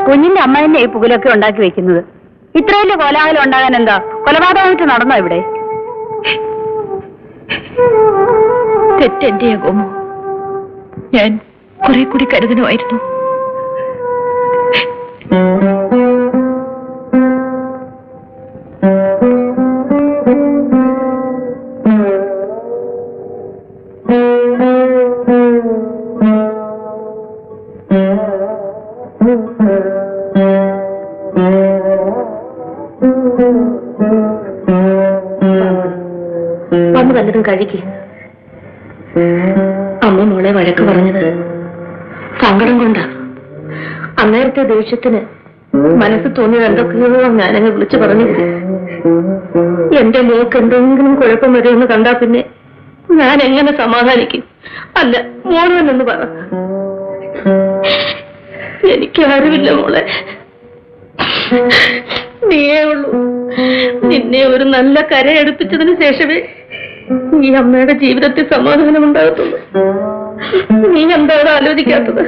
കുഞ്ഞിന്റെ അമ്മ തന്നെ ഈ പുകലൊക്കെ ഉണ്ടാക്കി വെക്കുന്നത്. ഇത്ര വലിയ കോലാഹലം ഉണ്ടാകാൻ എന്താ? കൊലപാതകമായിട്ട് നടന്നോ ഇവിടെ? തെറ്റെന്റെ ഗോമു, ഞാൻ കുറെ കൂടി കരുതണമായിരുന്നു. വന്ന് വല്ലതും കഴിക്ക്. അമ്മ മോളെ വഴക്ക് പറഞ്ഞത് സങ്കടം കൊണ്ടാ. അന്നേരത്തെ ദേഷ്യത്തിന് മനസ്സ് തോന്നിയത് എന്തൊക്കെയോ ഞാനങ്ങ് വിളിച്ചു പറഞ്ഞു. എന്റെ മോക്ക് എന്തെങ്കിലും കുഴപ്പം വരുമെന്ന് കണ്ടാ പിന്നെ ഞാൻ എങ്ങനെ സമാധാനിക്കും? അല്ല, മോളെന്ന് പറ. എനിക്കാരുമില്ല മോളെ, നീയേ ഉള്ളൂ. നിന്നെ ഒരു നല്ല കരയെടുപ്പിച്ചതിന് ശേഷമേ ഈ അമ്മയുടെ ജീവിതത്തിൽ സമാധാനം ഉണ്ടാകത്തുള്ളൂ. നീ എന്താണ് ആലോചിക്കാത്തത്?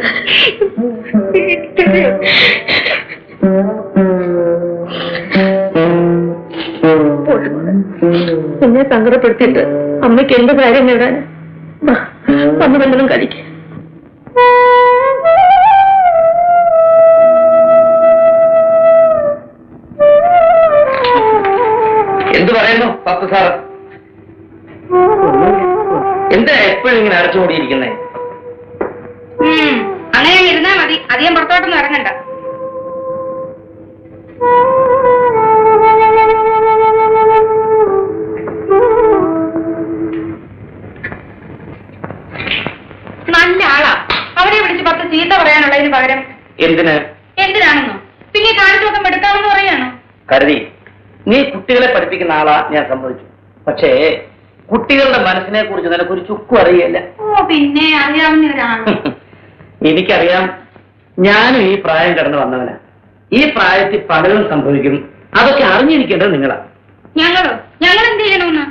എന്നെ സങ്കടപ്പെടുത്തിയിട്ട് അമ്മയ്ക്ക് എന്ത് കാര്യം നേടാൻ? വന്ന് വല്ലതും കഴിക്കും. എന്ത് പറയുന്നു പത്ത് സാർ? എന്താ എപ്പോഴും ഇങ്ങനെ അടച്ചുകൂടിയിരിക്കുന്നേ? അങ്ങനെ ഇരുന്നാ മതി, അധികം പുറത്തോട്ടൊന്നും ഇറങ്ങണ്ട. നല്ല ആളാ, അവരെ വിളിച്ച് 10 ചീത്ത പറയാനുള്ളതിന് പകരം എന്തിനാണെന്നോ പിന്നെ കാണിച്ചൊക്കെ എടുക്കാമെന്ന് പറയാണോ? കരുതി നീ കുട്ടികളെ പഠിപ്പിക്കുന്ന ആളാ ഞാൻ സമ്മതിച്ചു. പക്ഷേ കുട്ടികളുടെ മനസ്സിനെ കുറിച്ച് നിനക്കൊരു ചുക്കും അറിയില്ല. ഓ പിന്നെ അറിയാവുന്ന ഒരാള്. എനിക്കറിയാം, ഞാനും ഈ പ്രായം കടന്നു വന്നവനാ. ഈ പ്രായത്തിൽ പലതും സംഭവിക്കും, അതൊക്കെ അറിഞ്ഞിരിക്കേണ്ടത് നിങ്ങളാ. ഞങ്ങൾ എന്ത് ചെയ്യണമെന്ന്?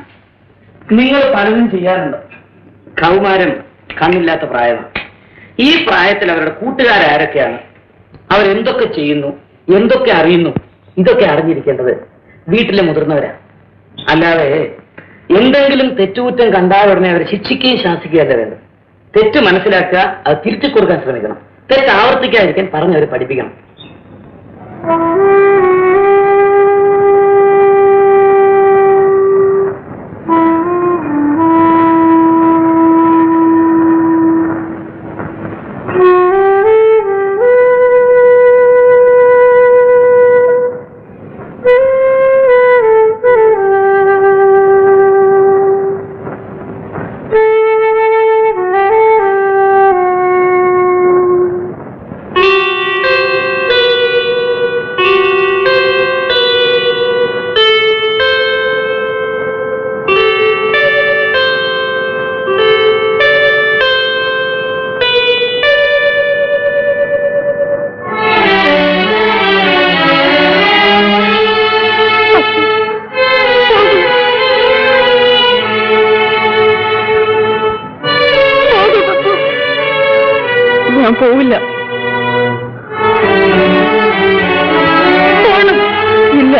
നിങ്ങൾ പലതും ചെയ്യാറുണ്ട്. കൗമാരം കണ്ണില്ലാത്ത പ്രായമാണ്. ഈ പ്രായത്തിൽ അവരുടെ കൂട്ടുകാരാരൊക്കെയാണ്, അവരെന്തൊക്കെ ചെയ്യുന്നു, എന്തൊക്കെ അറിയുന്നു, ഇതൊക്കെ അറിഞ്ഞിരിക്കേണ്ടത് വീട്ടിലെ മുതിർന്നവരാ. അല്ലാതെ എന്തെങ്കിലും തെറ്റുകുറ്റം കണ്ടാൽ ഉടനെ അവരെ ശിക്ഷിക്കുകയും ശാസിക്കുകയല്ല വേണ്ടത്. തെറ്റ് മനസ്സിലാക്കുക, അത് തിരിച്ചു കൊടുക്കാൻ ശ്രമിക്കണം. തെറ്റ് ആവർത്തിക്കാതിരിക്കാൻ പറഞ്ഞവരെ പഠിപ്പിക്കണം. ഞാൻ പോവില്ല. ഇല്ല.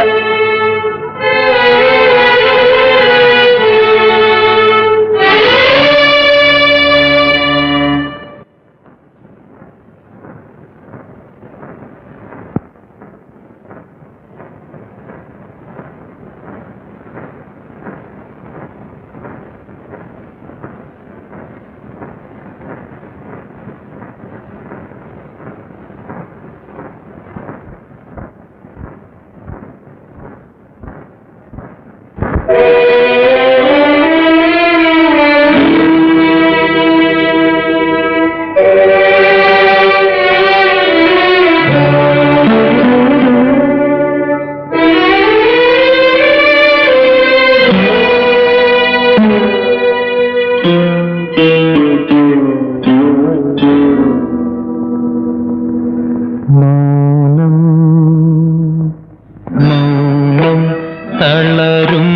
തളരും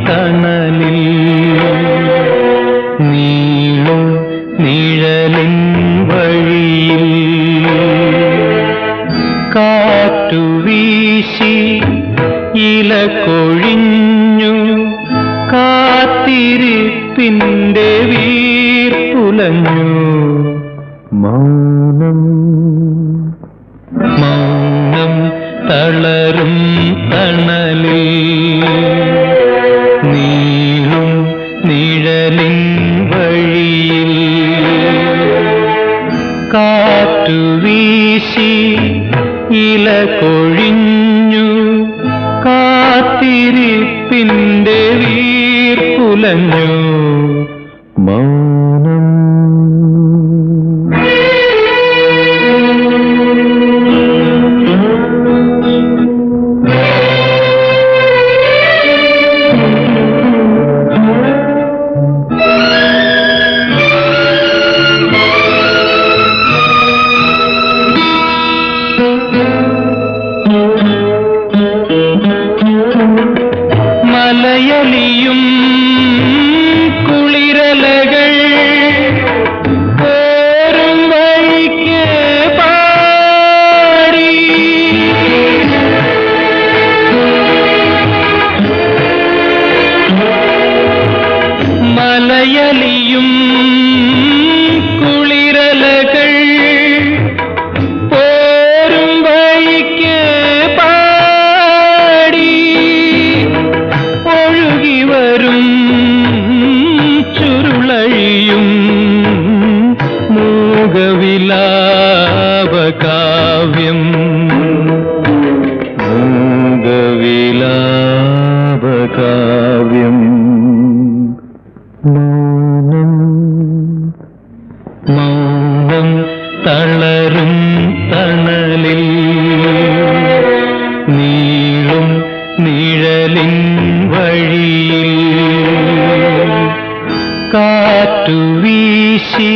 തണലിൽ നീളും നിഴലിൻ വഴിയിൽ കാറ്റുവീശി ഇല കൊഴിഞ്ഞു കാത്തിരിപ്പിന്റെ വീർപ്പുലഞ്ഞു മൗനം മൗനം തളരും തണലിൽ നീളും നിഴലിൻ വഴിയിൽ കാറ്റുവീശി ഇല കൊഴിഞ്ഞു കാത്തിരിപ്പിന്റെ വീർപ്പുലഞ്ഞു മൗനം. മലയലിയും കുളിരലകൾ ഓരും വഴിക്ക് പാടി മലയലിയും കുളിരലകൾ ഓരും വഴിക്ക് പാടി ഒഴുകിവരും ചുരുളഴിയും മൂകവിലാ മൗനം മൗനം തളരും തണലിൽ നീളും നിഴലിൻ വഴിയിൽ കാറ്റു വീശി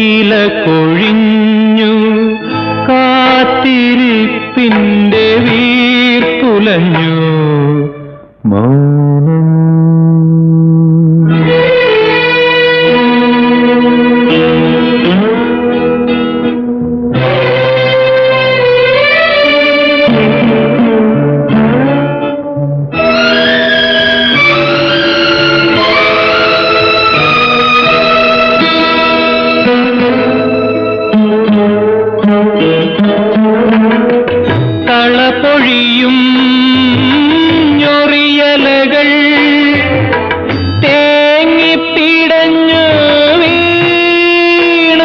ഇല കൊഴിഞ്ഞു കാത്തിരിപ്പിന്റെ വീർപ്പുലഞ്ഞു മൗനം തളപൊഴിയും ഞൊറിയലകൾ തേങ്ങിപ്പിടഞ്ഞു വീണ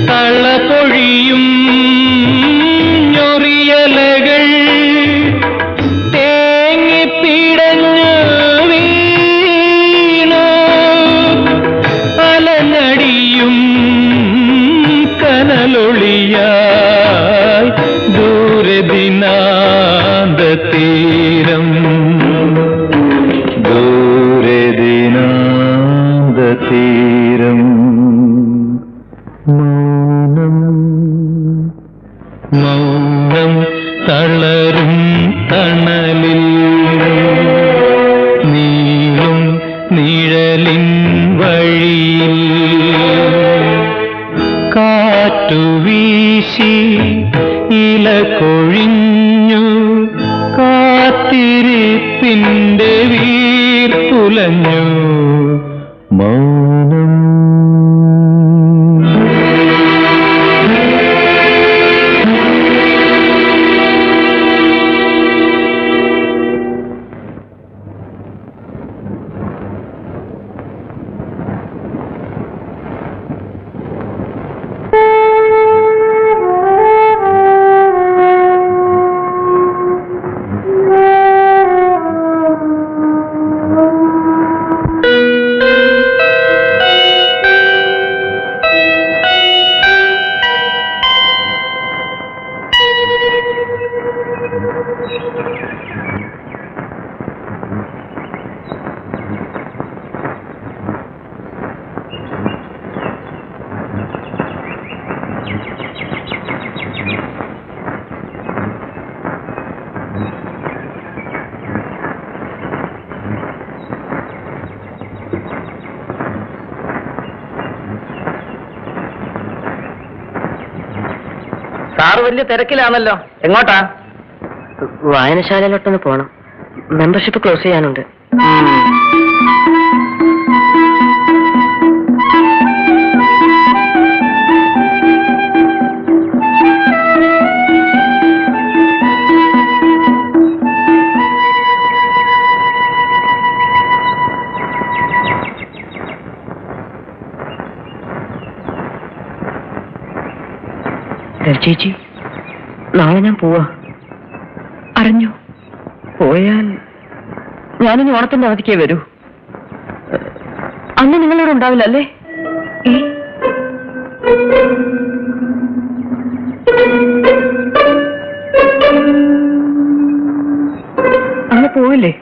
തളപൊഴിയും ഞൊറിയലകൾ തേങ്ങിപ്പിടഞ്ഞു കനലൊളിയായി ദൂരെ ദിനാന്ത തീരം ദൂരെ ദിനാന്ത തീരം മൗനം മൗനം തളരും തണലിൽ നീളും നിഴലിൻ വഴിയിൽ കാറ്റു വീശി ഇല കൊഴിഞ്ഞു കാത്തിരിപ്പിന്റെ വീർപ്പുലഞ്ഞു മൗനം സാറ് വലിയ തിരക്കിലാണല്ലോ. എങ്ങോട്ടാ? വായനശാലയിലോട്ടൊന്ന് പോണം. മെമ്പർഷിപ്പ് ക്ലോസ് ചെയ്യാനുണ്ട്. ചേച്ചി, നാളെ ഞാൻ പോവാ. അറിഞ്ഞു? പോയാൽ ഞാനിനി ഓണത്തിന്റെ അവധിക്കേ വരൂ. അന്ന് നിങ്ങളിവിടെ ഉണ്ടാവില്ല അല്ലേ? അന്ന് പോവില്ലേ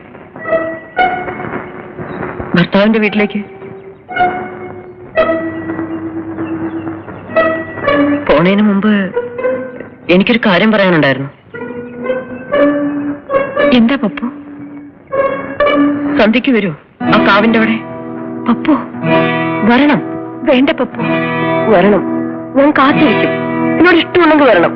ഭർത്താവിന്റെ വീട്ടിലേക്ക്? പോണേന് മുമ്പ് എനിക്കൊരു കാര്യം പറയാനുണ്ടായിരുന്നു. എന്താ പപ്പു? സന്ധ്യക്ക് വരൂ ആ കാവിന്റെ അവിടെ. പപ്പു വരണം. വേണ്ട പപ്പു, വരണം. ഞാൻ കാത്തിരിക്കും. എന്നോട് ഇഷ്ടമുണ്ടെങ്കിൽ വരണം.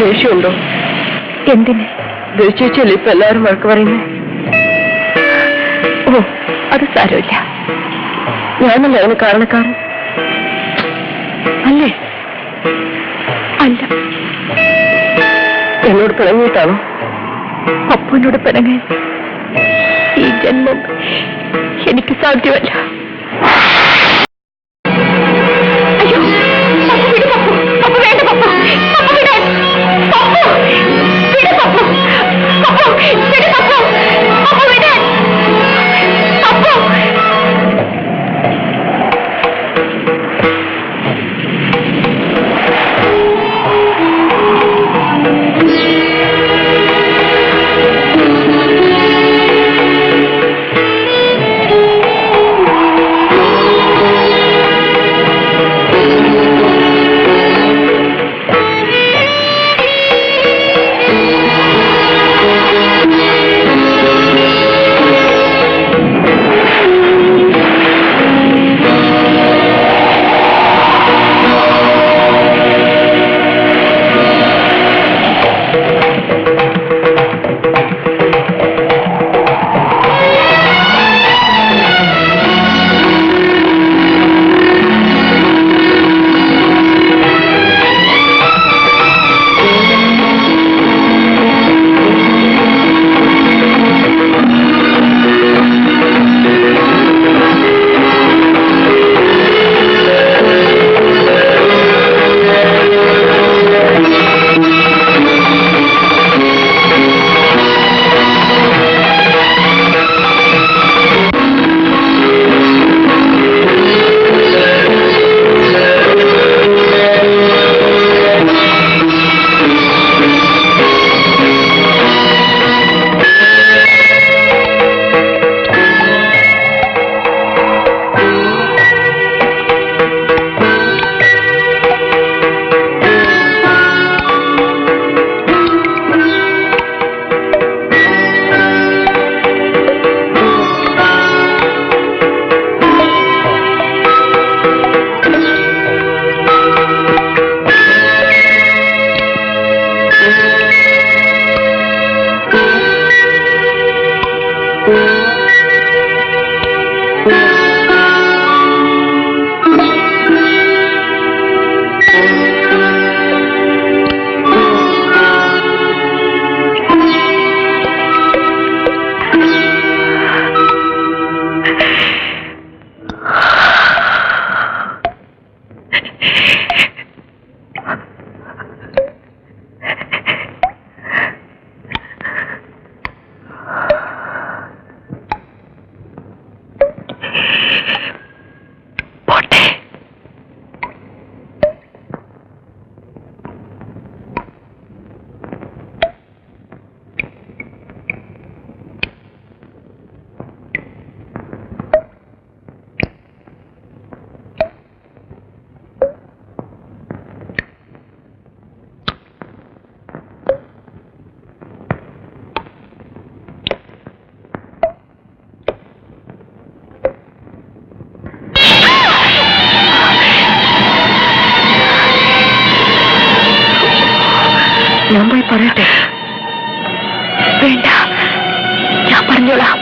ദേഷ്യമുണ്ടോ? എന്തിന്? ദേഷ്യമല്ലേ ഇപ്പൊ എല്ലാവരും വഴക്ക് പറയുന്നേ? ഓ, അത് സാരമില്ല. ഞാനല്ലേ അവന് കാരണക്കാരൻ? അല്ലേ? അല്ല. എന്നോട് പിണങ്ങിയിട്ടാണോ? അപ്പനോട് പിണങ്ങാൻ ഈ ജന്മം എനിക്ക് സാധ്യമല്ല. അയ്യോ, പപ്പു വിട് പപ്പു. പപ്പു വേണ്ട പപ്പു. പപ്പു വിട്. പപ്പു വിട് പപ്പു. പപ്പു വിട് പപ്പു. പപ്പു വിട്. പപ്പു. ഞാൻ പോയി പറയട്ടെ? വേണ്ട, ഞാൻ പറഞ്ഞോളാം.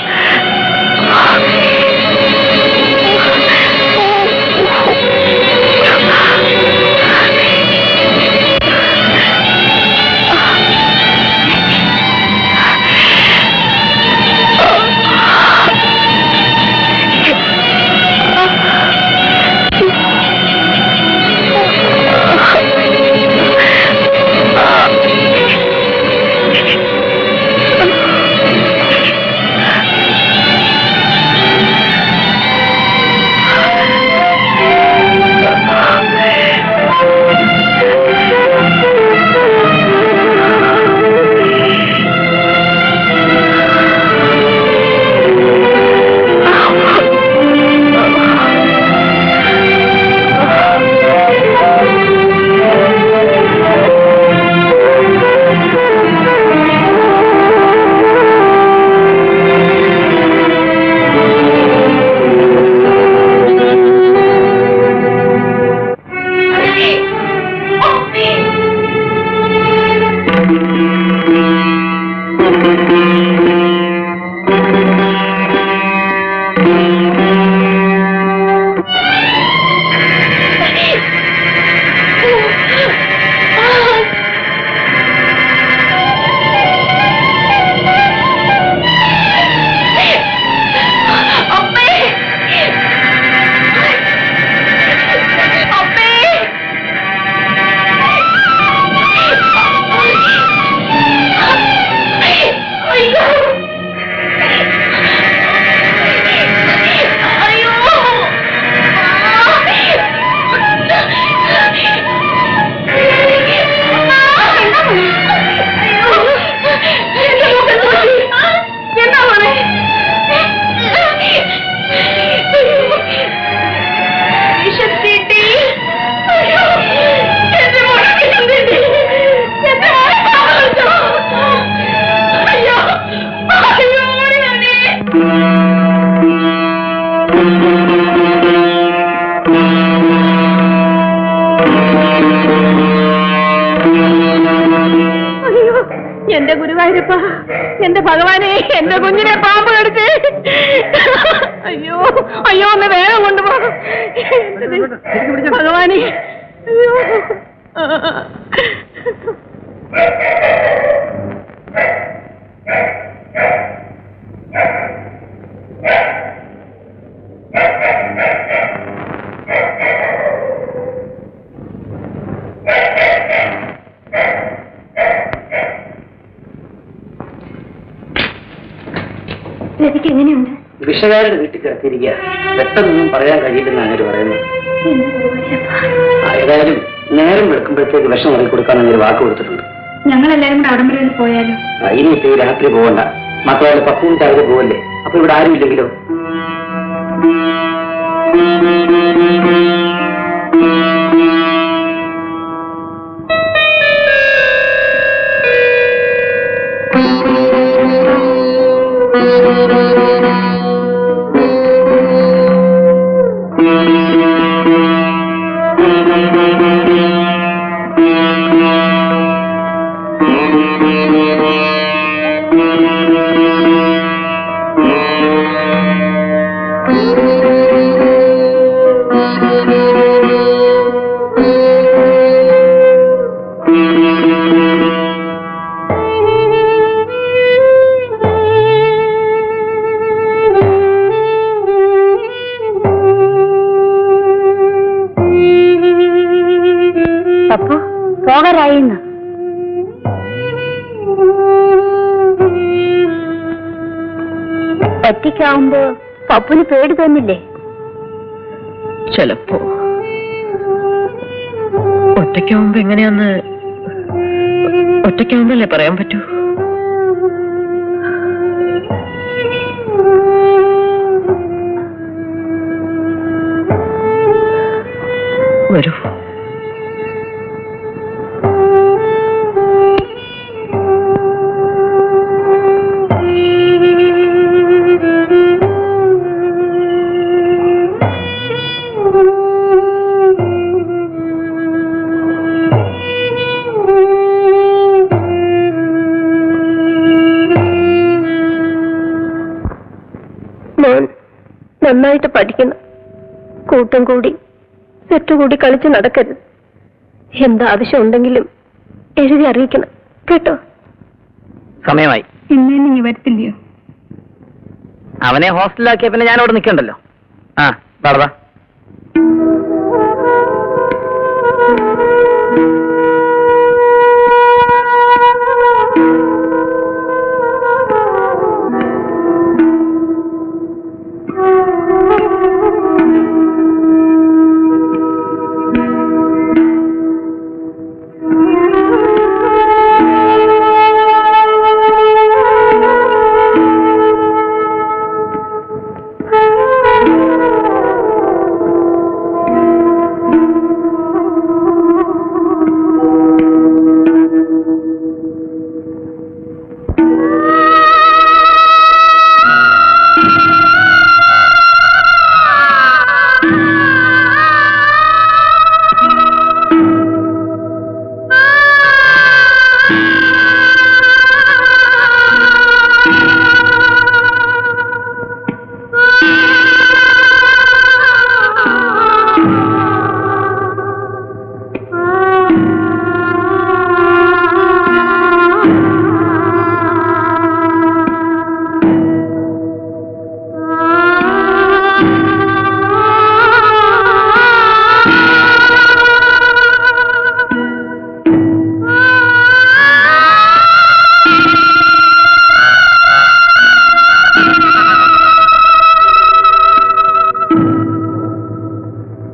എന്റെ ഗുരുവായൂരപ്പ, എന്റെ ഭഗവാനെ, എന്റെ കുഞ്ഞിനെ പാമ്പ് കടിച്ച്. അയ്യോ അയ്യോ, ഒന്ന് വേഗം കൊണ്ടുപോ ഭഗവാനെ. അയ്യോ. രതിക്ക് എങ്ങനെയുണ്ട്? വിഷകാരുടെ വീട്ടിൽ കിടത്തിയിരിക്കുക. പെട്ടെന്നൊന്നും പറയാൻ കഴിയില്ലെന്ന് അങ്ങനെ പറയുന്നത്. ഏതായാലും നേരം വെളുക്കുമ്പോഴത്തേക്ക് വിഷം ഇറങ്ങി കൊടുക്കാൻ അങ്ങനെ വാക്ക് കൊടുത്തിട്ടുണ്ട്. ഞങ്ങളെല്ലാരും കൂടെ അവിടം വരെ പോയാലോ? ഇനിയിപ്പോ ഈ രാത്രി പോകണ്ട. മാത്രമല്ല പപ്പും ചായ പോവല്ലേ, അപ്പൊ ഇവിടെ ആരും ഇല്ലെങ്കിലോ? പപ്പു പോകാറായിന്ന്. ഒറ്റയ്ക്കാവുമ്പോ പപ്പുന് പേടി തോന്നില്ലേ? ചിലപ്പോ ഒറ്റയ്ക്കാവുമ്പല്ലേ പറയാൻ പറ്റൂ. വരൂ. മോൻ നന്നായിട്ട് പഠിക്കണം. കൂട്ടം കൂടി സെറ്റുകൂടി കളിച്ച് നടക്കരുത്. എന്താവശ്യം ഉണ്ടെങ്കിലും എഴുതി അറിയിക്കണം കേട്ടോ. സമയമായി. ഇന്നേലും നീ വരത്തില്ലയോ? അവനെ ഹോസ്റ്റലിലാക്കിയ പിന്നെ ഞാൻ അവിടെ നിൽക്കണ്ടല്ലോ. ആ,